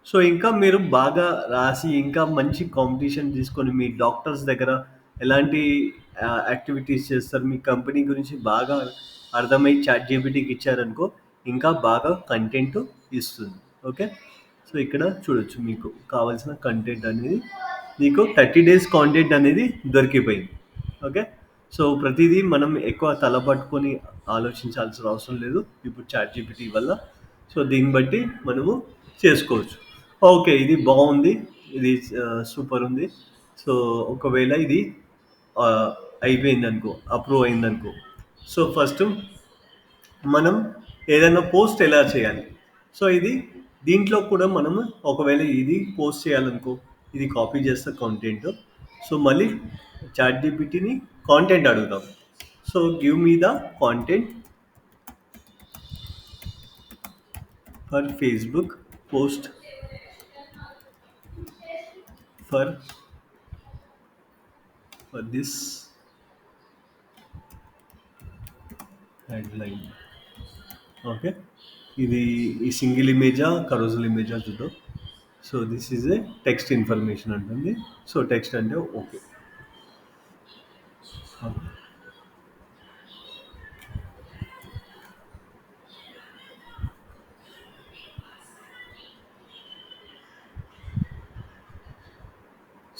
సో ఇంకా మీరు బాగా రాసి ఇంకా మంచి కాంపిటీషన్ తీసుకొని మీ డాక్టర్స్ దగ్గర ఎలాంటి యాక్టివిటీస్ చేస్తారు, మీ కంపెనీ గురించి బాగా అర్థమై చాట్ జీపీటీకి ఇచ్చారనుకో ఇంకా బాగా కంటెంట్ ఇస్తుంది, ఓకే. సో ఇక్కడ చూడొచ్చు మీకు కావాల్సిన కంటెంట్ అనేది మీకు 30 days కాంటెంట్ అనేది దొరికిపోయింది, ఓకే. సో ప్రతిదీ మనం ఎక్కువ తల పట్టుకొని ఆలోచించాల్సిన అవసరం లేదు ఇప్పుడు చాట్ జీపీటీ వల్ల. సో దీన్ని బట్టి మనము చేసుకోవచ్చు. ఓకే, ఇది బాగుంది, ఇది సూపర్ ఉంది. సో ఒకవేళ ఇది అయిపోయిందనుకో, అప్రూవ్ అయిందనుకో, సో ఫస్ట్ మనం ఏదైనా పోస్ట్ ఎలా చేయాలి. సో ఇది దీంట్లో కూడా మనము ఒకవేళ ఇది పోస్ట్ చేయాలనుకో, ఇది కాపీ చేస్తే కాంటెంట్. సో మళ్ళీ చాట్ జీపీటీని కాంటెంట్ అడుగుతాం. So give me the content for Facebook post for this headline, okay. ఇది ఈ సింగిల్ ఇమేజా కరోజల్ ఇమేజా చూద్దాం. So this is a text information అంటుంది. సో టెక్స్ట్ అంటే ఓకే.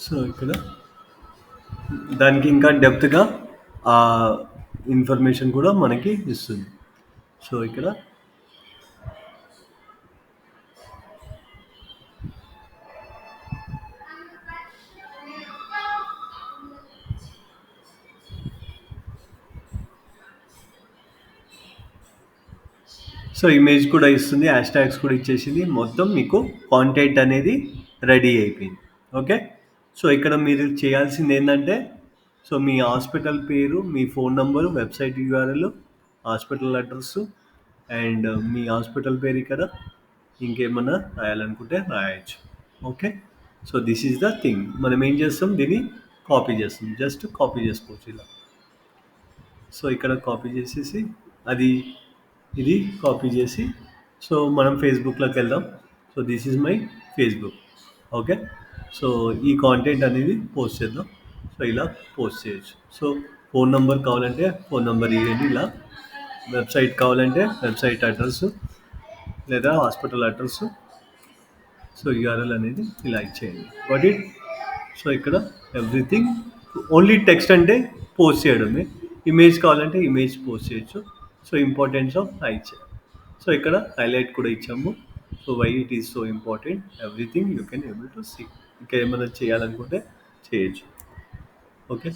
సో ఇక్కడ దానికి ఇంకా డెప్త్గా ఆ ఇన్ఫర్మేషన్ కూడా మనకి ఇస్తుంది. సో ఇక్కడ సో ఇమేజ్ కూడా ఇస్తుంది, హ్యాష్ ట్యాగ్స్ కూడా ఇచ్చేసింది, మొత్తం మీకు కాంటెంట్ అనేది రెడీ అయిపోయింది, ఓకే. సో ఇక్కడ మీరు చేయాల్సింది ఏంటంటే, సో మీ హాస్పిటల్ పేరు, మీ phone number, website URL, hospital address, and మీ హాస్పిటల్ పేరు ఇక్కడ ఇంకేమన్నా రాయాలనుకుంటే రాయొచ్చు, okay. So this is the thing. మనం ఏం చేస్తాం, దీన్ని కాపీ చేస్తాం, జస్ట్ కాపీ చేసుకోవచ్చు ఇలా. సో ఇక్కడ కాపీ చేసేసి అది ఇది కాపీ చేసి, సో మనం ఫేస్బుక్లోకి వెళ్దాం. So this is my Facebook, okay. So ఈ కాంటెంట్ అనేది పోస్ట్ చేద్దాం. సో ఇలా పోస్ట్ చేయొచ్చు. సో ఫోన్ నెంబర్ కావాలంటే ఫోన్ నెంబర్ ఇవ్వండి ఇలా, వెబ్సైట్ కావాలంటే వెబ్సైట్ అడ్రస్ లేదా హాస్పిటల్ అడ్రస్, సో యూఆర్ఎల్ అనేది ఇలా ఇచ్చేయండి, వాట్ ఇట్. సో ఇక్కడ ఎవ్రీథింగ్ ఓన్లీ టెక్స్ట్ అంటే పోస్ట్ చేయడమే, ఇమేజ్ కావాలంటే ఇమేజ్ పోస్ట్ చేయొచ్చు. So importance of each, so ఇక్కడ హైలైట్ కూడా ఇచ్చాము. So why it is so important, everything you can able to see. ఇంకా ఏమైనా చేయాలనుకుంటే చేయొచ్చు, okay.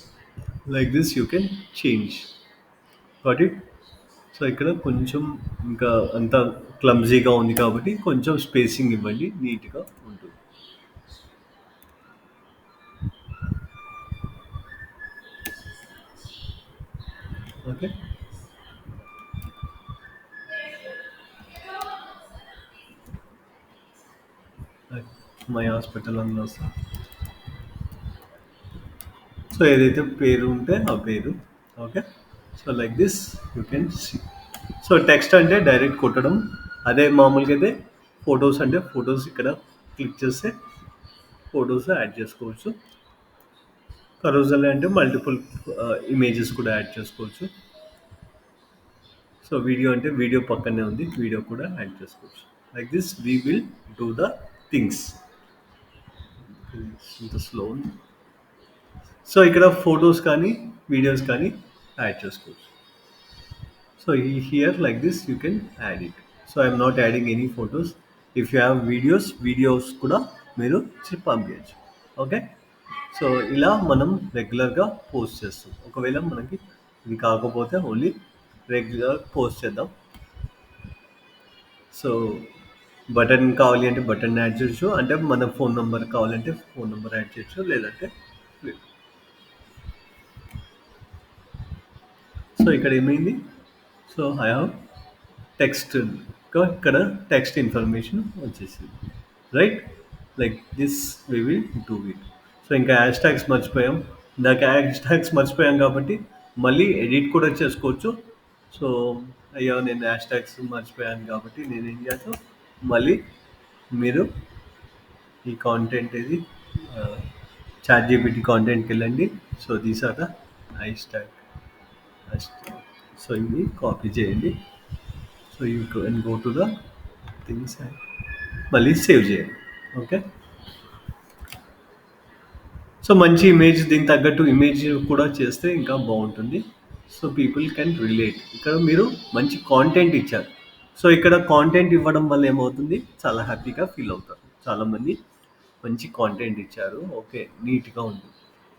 Like this you can change, what it. So ఇక్కడ కొంచెం ఇంకా అంత క్లమ్జీగా ఉంది కాబట్టి కొంచెం స్పేసింగ్ ఇవ్వండి, నీట్గా ఉంటుంది. ఓకే. మై హాస్పిటల్ అని వస్తాం. సో ఏదైతే పేరు ఉంటే ఆ పేరు. Okay. So like this you can see. So text అంటే డైరెక్ట్ కొట్టడం. అదే మామూలుగా అయితే ఫొటోస్ అంటే ఫొటోస్ ఇక్కడ క్లిక్ చేస్తే ఫొటోస్ యాడ్ చేసుకోవచ్చు. కరోజల్ అంటే మల్టిపుల్ ఇమేజెస్ కూడా యాడ్ చేసుకోవచ్చు. సో వీడియో అంటే వీడియో పక్కనే ఉంది, వీడియో కూడా యాడ్ చేసుకోవచ్చు. Like this we will do the things. ఇంత స్లో. సో ఇక్కడ ఫొటోస్ కానీ వీడియోస్ కానీ యాడ్ చేసుకోవచ్చు. So here like this you can add it. So I'm not adding any photos. If you have videos కూడా మీరు పంపించచ్చు. Okay. So ఇలా మనం రెగ్యులర్గా పోస్ట్ చేస్తాం. ఒకవేళ మనకి ఇది కాకపోతే ఓన్లీ రెగ్యులర్ పోస్ట్ చేద్దాం. సో బటన్ కావాలి అంటే బటన్ యాడ్ చేయొచ్చు, అంటే మన ఫోన్ నెంబర్ కావాలంటే ఫోన్ నెంబర్ యాడ్ చేయొచ్చు, లేదంటే సో ఇక్కడ ఏమైంది. సో ఐ హావ్ టెక్స్ట్, ఇక్కడ టెక్స్ట్ ఇన్ఫర్మేషన్ వచ్చేసింది. Right. Like this we will do it. So ఇంకా హ్యాష్ ట్యాగ్స్ మర్చిపోయాం. ఇందాక హ్యాష్ ట్యాగ్స్ మర్చిపోయాం కాబట్టి మళ్ళీ ఎడిట్ కూడా చేసుకోవచ్చు. సో అయ్యో నేను హ్యాష్ ట్యాగ్స్ మర్చిపోయాను కాబట్టి నేను ఏం చేస్తాను, మళ్ళీ మీరు ఈ కాంటెంట్ ఇది చాట్ జీపీటీ కాంటెంట్కి వెళ్ళండి. So these are the hashtag. So ఇది కాపీ చేయండి. So you can go to the things and మళ్ళీ సేవ్ చేయండి. ఓకే. సో మంచి ఇమేజ్, దీనికి తగ్గట్టు ఇమేజ్ కూడా చేస్తే ఇంకా బాగుంటుంది. So people can relate. ఇక్కడ మీరు మంచి కాంటెంట్ ఇచ్చారు. సో ఇక్కడ కాంటెంట్ ఇవ్వడం వల్ల ఏమవుతుంది, చాలా హ్యాపీగా ఫీల్ అవుతారు. చాలామంది మంచి కాంటెంట్ ఇచ్చారు, ఓకే నీట్గా ఉంది.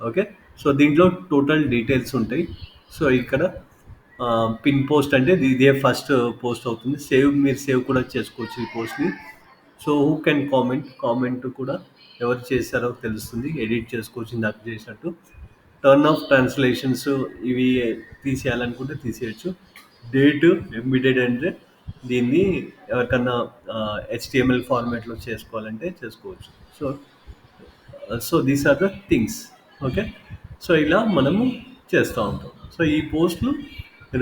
ఓకే. సో దీంట్లో టోటల్ డీటెయిల్స్ ఉంటాయి. సో ఇక్కడ పిన్ పోస్ట్ అంటే ఇదే ఫస్ట్ పోస్ట్ అవుతుంది. మీరు సేవ్ కూడా చేసుకోవచ్చు ఈ పోస్ట్ని. సో హూ కెన్ కామెంట్ కూడా ఎవరు చేశారో తెలుస్తుంది, ఎడిట్ చేసుకోవచ్చు ఇందాక చేసినట్టు. టర్న్ ఆఫ్ ట్రాన్స్లేషన్స్ ఇవి తీసేయాలనుకుంటే తీసేయచ్చు. డేట్ ఎంబిడెడ్ అంటే దీన్ని ఎవరికన్నా HTML ఫార్మాట్లో చేసుకోవాలంటే చేసుకోవచ్చు. So these are the things. Okay. So ఇలా మనము చేస్తూ ఉంటాం. సో ఈ పోస్ట్లు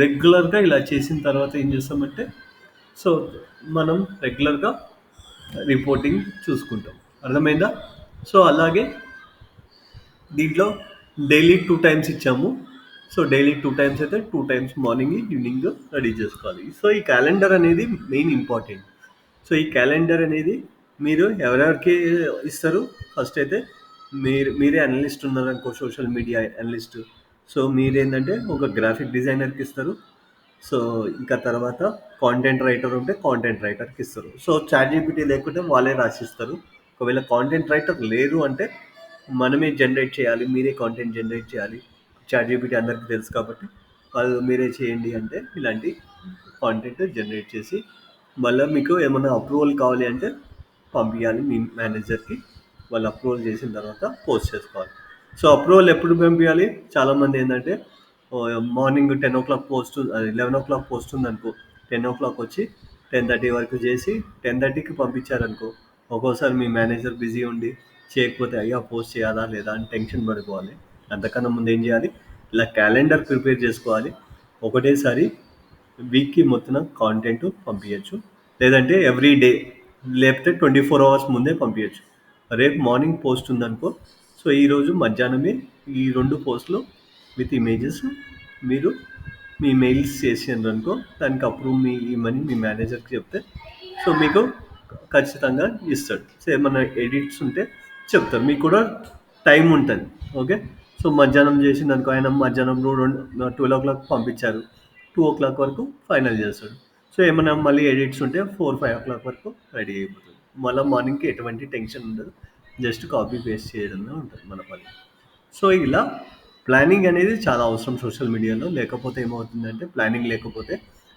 రెగ్యులర్గా ఇలా చేసిన తర్వాత ఏం చేస్తామంటే, సో మనం రెగ్యులర్గా రిపోర్టింగ్ చూసుకుంటాం. అర్థమైందా. సో అలాగే దీంట్లో డైలీ 2 టైమ్స్ ఇచ్చాము. సో డైలీ 2 టైమ్స్ అయితే 2 టైమ్స్ మార్నింగ్ ఈవినింగ్ రెడీ చేసుకోవాలి. సో ఈ క్యాలెండర్ అనేది మెయిన్ ఇంపార్టెంట్. సో ఈ క్యాలెండర్ అనేది మీరు ఎవరెవరికి ఇస్తారు, ఫస్ట్ అయితే మీరే అనలిస్ట్ ఉన్నారనుకో, సోషల్ మీడియా అనలిస్ట్. సో మీరేంటంటే ఒక గ్రాఫిక్ డిజైనర్కి ఇస్తారు. సో ఇంకా తర్వాత కాంటెంట్ రైటర్ ఉంటే కాంటెంట్ రైటర్కి ఇస్తారు. సో చాట్ జీపీటీ లేకుంటే వాళ్ళే రాసిస్తారు. ఒకవేళ కాంటెంట్ రైటర్ లేరు అంటే మనమే జనరేట్ చేయాలి, మీరే కాంటెంట్ జనరేట్ చేయాలి. చాట్ జీపీటీ అందరికీ తెలుసు కాబట్టి వాళ్ళు మీరే చేయండి అంటే ఇలాంటి కాంటెంట్ జనరేట్ చేసి మళ్ళీ మీకు ఏమైనా అప్రూవల్ కావాలి అంటే పంపించాలి మీ మేనేజర్కి. వాళ్ళు అప్రూవల్ చేసిన తర్వాత పోస్ట్ చేసుకోవాలి. సో అప్రూవల్ ఎప్పుడు పంపించాలి, చాలామంది ఏంటంటే morning 10 o'clock post, 11 o'clock post ఉందనుకో, 10 o'clock వచ్చి 10:30 వరకు చేసి 10:30కి పంపించారనుకో, ఒక్కోసారి మీ మేనేజర్ బిజీ ఉండి చేయకపోతే అయ్యా పోస్ట్ చేయాలా లేదా అని టెన్షన్ పడిపోవాలి. అంతకన్నా ముందు ఏం చేయాలి, ఇలా క్యాలెండర్ ప్రిపేర్ చేసుకోవాలి. ఒకటేసారి వీక్కి మొత్తం కాంటెంట్ పంపించచ్చు, లేదంటే ఎవ్రీ డే, లేకపోతే 24 hours ముందే పంపించచ్చు. రేపు మార్నింగ్ పోస్ట్ ఉందనుకో, సో ఈరోజు మధ్యాహ్నమే ఈ 2 పోస్టులు విత్ ఇమేజెస్ మీరు మీ మెయిల్స్ చేసారు అనుకో, దానికి అప్రూవ్ ఇవ్వమని మీ మేనేజర్కి చెప్తే సో మీకు ఖచ్చితంగా ఇస్తాడు. సో ఏమన్నా ఎడిట్స్ ఉంటే చెప్తారు, మీకు కూడా టైం ఉంటుంది. ఓకే. సో మధ్యాహ్నం చేసిందనుకో, ఆయన మధ్యాహ్నం 12 o'clock పంపించారు, 2 o'clock వరకు ఫైనల్ చేస్తాడు. సో ఏమైనా మళ్ళీ ఎడిట్స్ ఉంటే 4-5 o'clock వరకు రెడీ అయిపోతుంది. మళ్ళీ మార్నింగ్కి ఎటువంటి టెన్షన్ ఉండదు, జస్ట్ కాపీ పేస్ట్ చేయడమే ఉంటుంది మన పని. సో ఇలా ప్లానింగ్ అనేది చాలా అవసరం సోషల్ మీడియాలో. లేకపోతే ఏమవుతుందంటే, ప్లానింగ్ లేకపోతే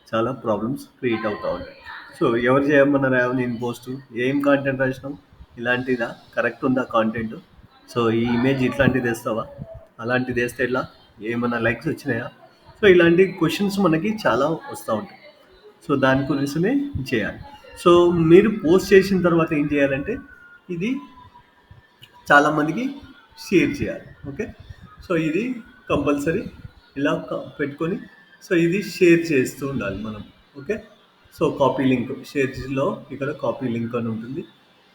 చాలా ప్రాబ్లమ్స్ క్రియేట్ అవుతూ ఉంటాయి. సో ఎవరు చేయమన్నారా నేను పోస్ట్, ఏం కాంటెంట్ రాసినాం, ఇలాంటిదా, కరెక్ట్ ఉందా కాంటెంట్, సో ఈ ఇమేజ్ ఇట్లాంటిది వేస్తావా, అలాంటిది వేస్తే ఇలా ఏమన్నా లైక్స్ వచ్చినాయా, సో ఇలాంటి క్వశ్చన్స్ మనకి చాలా వస్తూ ఉంటాయి. సో దాని గురించనే చేయాలి. సో మీరు పోస్ట్ చేసిన తర్వాత ఏం చేయాలంటే ఇది చాలామందికి షేర్ చేయాలి. ఓకే. సో ఇది కంపల్సరీ ఇలా పెట్టుకొని సో ఇది షేర్ చేస్తూ ఉండాలి మనం. ఓకే. సో కాపీ లింక్ షేర్స్లో ఇక్కడ కాపీ లింక్ అని ఉంటుంది.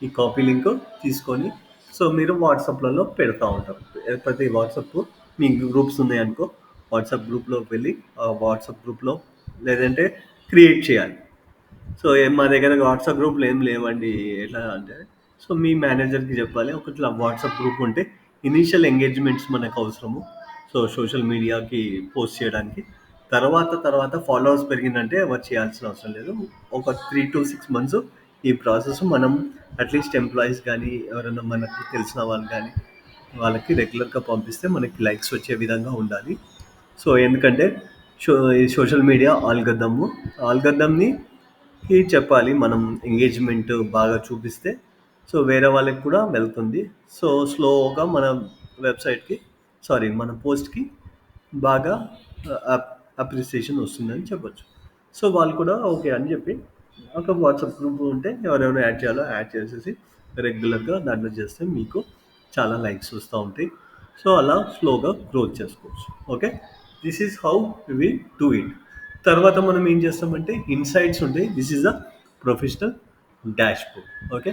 ఈ కాపీ లింక్ తీసుకొని సో మీరు వాట్సాప్లలో పెడతా ఉంటారు. ప్రతి వాట్సాప్ మీ గ్రూప్స్ ఉన్నాయనుకో వాట్సాప్ గ్రూప్లోకి వెళ్ళి ఆ వాట్సాప్ గ్రూప్లో లేదంటే క్రియేట్ చేయాలి. సో మా దగ్గర వాట్సాప్ గ్రూప్లు ఏం లేవండి ఎట్లా అంటే సో మీ మేనేజర్కి చెప్పాలి ఒకట్లా వాట్సాప్ గ్రూప్ ఉంటే ఇనీషియల్ ఎంగేజ్మెంట్స్ మనకు అవసరము. సో సోషల్ మీడియాకి పోస్ట్ చేయడానికి తర్వాత ఫాలోవర్స్ పెరిగిందంటే ఎవరు చేయాల్సిన అవసరం లేదు. ఒక 3 to 6 months ఈ ప్రాసెస్ మనం అట్లీస్ట్ ఎంప్లాయీస్ కానీ ఎవరైనా మనకి తెలిసిన వాళ్ళు కానీ వాళ్ళకి రెగ్యులర్గా పంపిస్తే మనకి లైక్స్ వచ్చే విధంగా ఉండాలి. సో ఎందుకంటే ఈ సోషల్ మీడియా ఆల్గద్దమ్ని చెప్పాలి మనం ఎంగేజ్మెంట్ బాగా చూపిస్తే సో వేరే వాళ్ళకి కూడా వెళ్తుంది. సో స్లోగా మన వెబ్సైట్కి మన పోస్ట్కి బాగా అప్రిసియేషన్ వస్తుందని చెప్పొచ్చు. సో వాళ్ళు కూడా ఓకే అని చెప్పి ఒక వాట్సాప్ గ్రూప్ ఉంటే ఎవరెవరు యాడ్ చేయాలో యాడ్ చేసేసి రెగ్యులర్గా దాంట్లో చేస్తే మీకు చాలా లైక్స్ వస్తూ ఉంటాయి. సో అలా స్లోగా గ్రోత్ చేసుకోవచ్చు. Okay. This is how we do it. తర్వాత మనం ఏం చేస్తామంటే ఇన్సైట్స్ ఉంటాయి. This is the professional dashboard. Okay.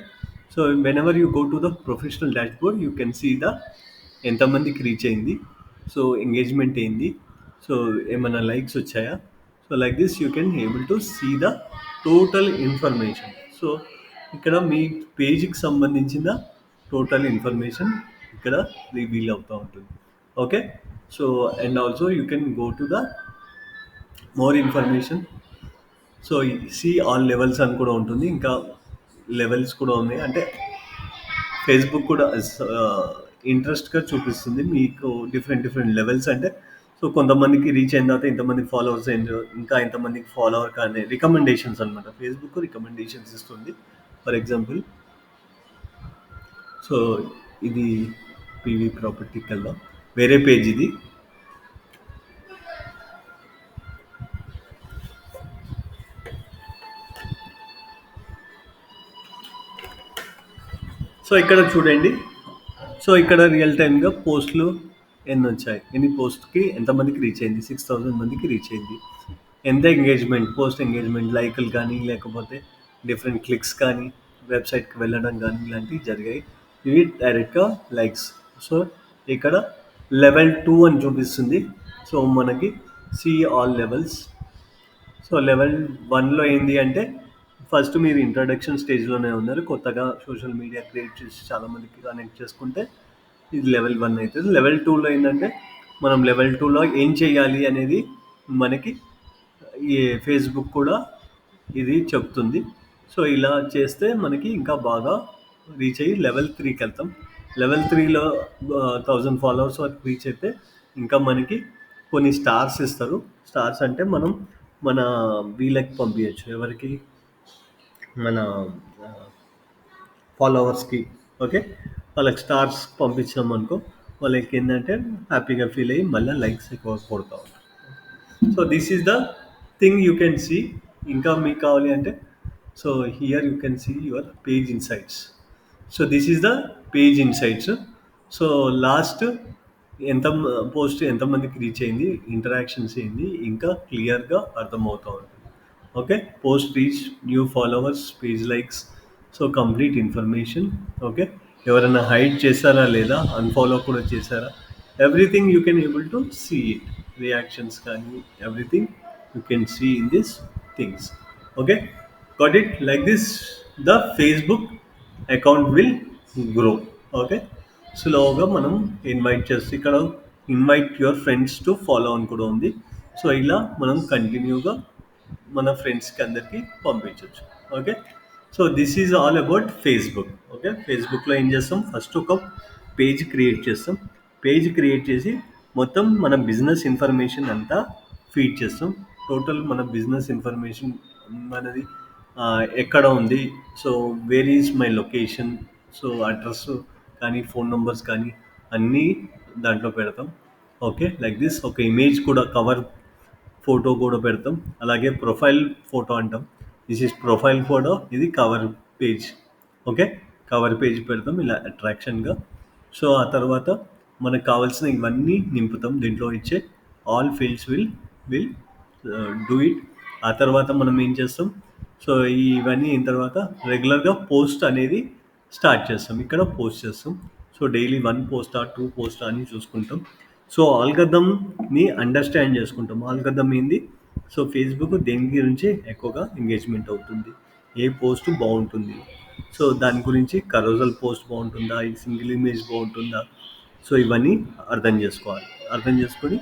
So whenever you go to the professional dashboard you can see the ఎంతమందికి reach అయింది, so engagement ఏంది, so ఏమైనా likes వచ్చాయా. So like this you can able to see the total information. So ఇక్కడ మీ పేజ్కి సంబంధించిన total information ఇక్కడ reveal అవుతూ ఉంటుంది. Okay. So and also you can go to the more information. So see all levels అని కూడా ఉంటుంది. ఇంకా లెవెల్స్ కూడా ఉన్నాయి. అంటే ఫేస్బుక్ కూడా ఇంట్రెస్ట్గా చూపిస్తుంది మీకు డిఫరెంట్ లెవెల్స్. అంటే సో కొంతమందికి రీచ్ అయిన తర్వాత ఇంతమంది ఫాలోవర్స్ అయ్యారు, ఇంకా ఇంతమందికి ఫాలోవర్ కానీ రికమెండేషన్స్ అనమాట. ఫేస్బుక్ రికమెండేషన్స్ ఇస్తుంది. ఫర్ ఎగ్జాంపుల్ సో ఇది పీవీ ప్రాపర్టీ కల్లా వేరే పేజ్ ఇది. సో ఇక్కడ చూడండి. సో ఇక్కడ రియల్ టైమ్గా పోస్టులు ఎన్ని వచ్చాయి, ఎన్ని పోస్ట్కి ఎంతమందికి రీచ్ అయింది, 6,000 మందికి రీచ్ అయింది. ఎంత ఎంగేజ్మెంట్, పోస్ట్ ఎంగేజ్మెంట్, లైకులు కానీ లేకపోతే డిఫరెంట్ క్లిక్స్ కానీ వెబ్సైట్కి వెళ్ళడం కానీ ఇలాంటివి జరిగాయి. ఇవి డైరెక్ట్గా లైక్స్. సో ఇక్కడ లెవెల్ 2 అని చూపిస్తుంది. సో మనకి see all levels. So level 1లో ఏంటి అంటే ఫస్ట్ మీరు ఇంట్రడక్షన్ స్టేజ్లోనే ఉన్నారు, కొత్తగా సోషల్ మీడియా క్రియేట్ చేసి చాలామందికి కనెక్ట్ చేసుకుంటే ఇది లెవెల్ 1 అవుతుంది. లెవెల్ 2లో ఏంటంటే మనం లెవెల్ 2లో ఏం చేయాలి అనేది మనకి ఈ ఫేస్బుక్ కూడా ఇది చెప్తుంది. సో ఇలా చేస్తే మనకి ఇంకా బాగా రీచ్ అయ్యి లెవెల్ 3కి వెళ్తాం. లెవెల్ 3లో 1000 ఫాలోవర్స్ వరకు రీచ్ అయితే ఇంకా మనకి కొన్ని స్టార్స్ ఇస్తారు. స్టార్స్ అంటే మనం మన వీళ్ళకి పంపించచ్చు, ఎవరికి, మన ఫాలోవర్స్కి. ఓకే. వాళ్ళకి స్టార్స్ పంపించినాం అనుకో వాళ్ళకి ఏంటంటే హ్యాపీగా ఫీల్ అయ్యి మళ్ళీ లైక్స్ ఎక్కువ కొడతా ఉంటారు. So this is the thing you can see. ఇంకా మీకు కావాలి అంటే so here you can see your page insights. So this is the page insights. So last ఎంత పోస్ట్ ఎంతమందికి రీచ్ అయింది, ఇంటరాక్షన్స్ ఏంది ఇంకా క్లియర్గా అర్థమవుతూ ఉంటుంది. Okay. Post reach, new followers, page likes, so complete information. Okay. ఎవరైనా హైడ్ చేశారా లేదా, అన్ఫాలో కూడా చేశారా, everything you can able to see it. Reactions కానీ everything you can see in this things. Okay. Got it. Like this the Facebook account will grow. Okay. స్లోగా మనం invite చేస్తే ఇక్కడ invite your friends to follow అని కూడా ఉంది. So ఇలా మనం కంటిన్యూగా మన ఫ్రెండ్స్కి అందరికీ పంపించవచ్చు. Okay. So this is all about Facebook. Okay. ఫేస్బుక్లో ఏం చేస్తాం, ఫస్ట్ ఒక పేజ్ క్రియేట్ చేస్తాం. పేజ్ క్రియేట్ చేసి మొత్తం మన బిజినెస్ ఇన్ఫర్మేషన్ అంతా ఫీడ్ చేస్తాం. టోటల్ మన బిజినెస్ ఇన్ఫర్మేషన్ మనది ఎక్కడ ఉంది, so where is my location, so address కానీ ఫోన్ నెంబర్స్ కానీ అన్నీ దాంట్లో పెడతాం. ఓకే. లైక్ దిస్ ఒక ఇమేజ్ కూడా కవర్ ఫోటో కూడా పెడతాం. అలాగే ప్రొఫైల్ ఫోటో అంటాం. దిస్ ఈజ్ ప్రొఫైల్ ఫోటో, ఇది cover page. Okay, cover page పెడతాం ఇలా అట్రాక్షన్గా. సో ఆ తర్వాత మనకు కావాల్సిన ఇవన్నీ నింపుతాం దీంట్లో ఇచ్చే. All fields will do it. ఆ తర్వాత మనం ఏం చేస్తాం, సో ఇవన్నీ అయిన తర్వాత రెగ్యులర్గా పోస్ట్ అనేది స్టార్ట్ చేస్తాం. ఇక్కడ పోస్ట్ చేస్తాం. సో డైలీ 1 పోస్టా 2 పోస్టా అని చూసుకుంటాం. సో ఆల్గరిథంని అండర్స్టాండ్ చేసుకుంటాం. ఆల్గరిథం ఏంది, సో ఫేస్బుక్ దేని గురించి ఎక్కువగా ఎంగేజ్మెంట్ అవుతుంది, ఏ పోస్ట్ బాగుంటుంది, సో దాని గురించి కరోజల్ పోస్ట్ బాగుంటుందా, ఈ సింగిల్ ఇమేజ్ బాగుంటుందా, సో ఇవన్నీ అర్థం చేసుకోవాలి. అర్థం చేసుకొని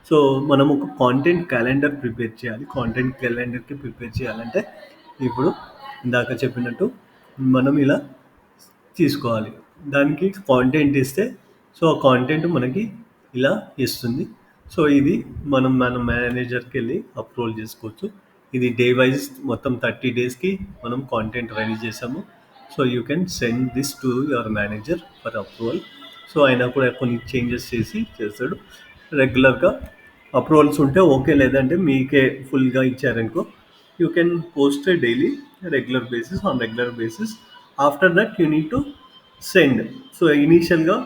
సో మనం ఒక కాంటెంట్ క్యాలెండర్ ప్రిపేర్ చేయాలి. కాంటెంట్ క్యాలెండర్కి ప్రిపేర్ చేయాలంటే ఇప్పుడు ఇందాక చెప్పినట్టు మనం ఇలా తీసుకోవాలి. దానికి కాంటెంట్ ఇస్తే సో ఆ కాంటెంట్ మనకి ఇలా ఇస్తుంది. సో ఇది మన మేనేజర్కి వెళ్ళి అప్రూవల్ చేసుకోవచ్చు. ఇది డే వైజ్ మొత్తం 30 డేస్కి మనం కాంటెంట్ రెడీ చేసాము. So you can send this to your manager for approval. So ఆయన కూడా కొన్ని చేంజెస్ చేస్తాడు. రెగ్యులర్గా అప్రూవల్స్ ఉంటే ఓకే, లేదంటే మీకే ఫుల్గా ఇచ్చారనుకో you can post daily regular basis. After that you need to send. So ఇనీషియల్గా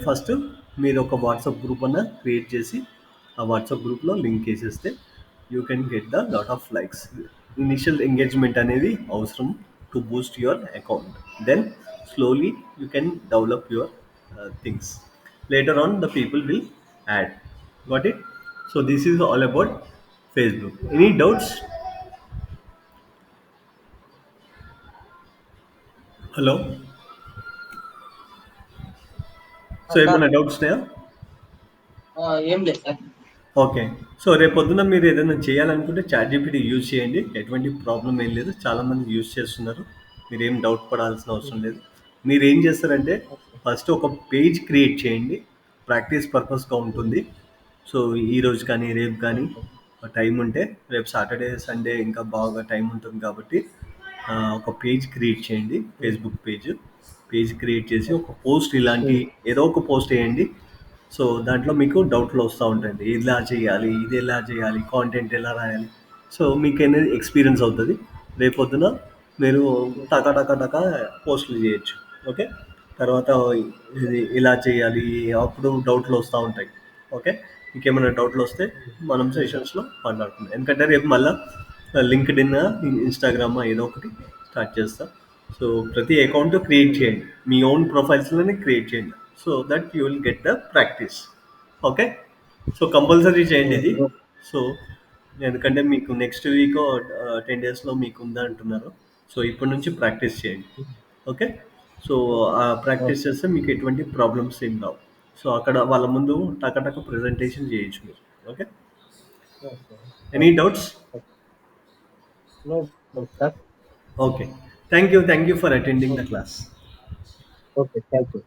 ఫస్ట్ మీరు ఒక వాట్సాప్ గ్రూప్ అన్న క్రియేట్ చేసి ఆ వాట్సాప్ గ్రూప్లో లింక్ వేసేస్తే you can get the lot of likes. Initial engagement అనేది అవసరం to boost your account. Then slowly you can develop your things. Later on the people will add. Got it? So this is all about Facebook. Any doubts? Hello? So ఏమైనా doubts ఉన్నాయా? ఏం లేదు sir. Okay. So రేపొద్దున మీరు ఏదైనా చేయాలనుకుంటే ChatGPT use చేయండి. ఎటువంటి ప్రాబ్లమ్ ఏం లేదు. చాలామంది యూజ్ చేస్తున్నారు. మీరేం డౌట్ పడాల్సిన అవసరం లేదు. మీరేం చేస్తారంటే ఫస్ట్ ఒక పేజ్ క్రియేట్ చేయండి. ప్రాక్టీస్ పర్పస్‌గా ఉంటుంది. సో ఈరోజు కానీ రేపు కానీ టైం ఉంటే, రేపు సాటర్డే సండే ఇంకా బాగా టైం ఉంటుంది కాబట్టి ఒక పేజ్ క్రియేట్ చేయండి. ఫేస్బుక్ పేజ్ క్రియేట్ చేసి ఒక పోస్ట్ ఇలాంటి ఏదో ఒక పోస్ట్ వేయండి. సో దాంట్లో మీకు డౌట్లు వస్తూ ఉంటాయండి, ఇలా చేయాలి, ఇది ఎలా చేయాలి, కాంటెంట్ ఎలా రాయాలి. సో మీకు అనేది ఎక్స్పీరియన్స్ అవుతుంది. రేపొద్దున మీరు టకా టకా టకా పోస్టులు చేయొచ్చు. ఓకే, తర్వాత ఇది ఇలా చేయాలి, అప్పుడు డౌట్లు వస్తూ ఉంటాయి. ఓకే, ఇంకేమైనా డౌట్లు వస్తే మనం సెషన్స్లో మాట్లాడుకుందాం. ఎందుకంటే రేపు మళ్ళీ లింక్డ్ఇన్, ఇన్స్టాగ్రామ్ ఏదో ఒకటి స్టార్ట్ చేస్తా. సో ప్రతి అకౌంట్ క్రియేట్ చేయండి, మీ ఓన్ ప్రొఫైల్స్లోనే క్రియేట్ చేయండి. So that you will get the practice. Okay, so compulsory చేయండి ఇది. సో ఎందుకంటే మీకు నెక్స్ట్ వీక్ 10 డేస్లో మీకు ఉందా అంటున్నారు. సో ఇప్పటి నుంచి ప్రాక్టీస్ చేయండి. ఓకే, సో ఆ ప్రాక్టీస్ చేస్తే మీకు ఎటువంటి ప్రాబ్లమ్స్ ఏం రావు. సో అక్కడ వాళ్ళ ముందు టకటక ప్రెజెంటేషన్ చేయొచ్చు మీరు. Okay, any doubts? No sir. Okay, thank you for attending the class. Okay, thank you.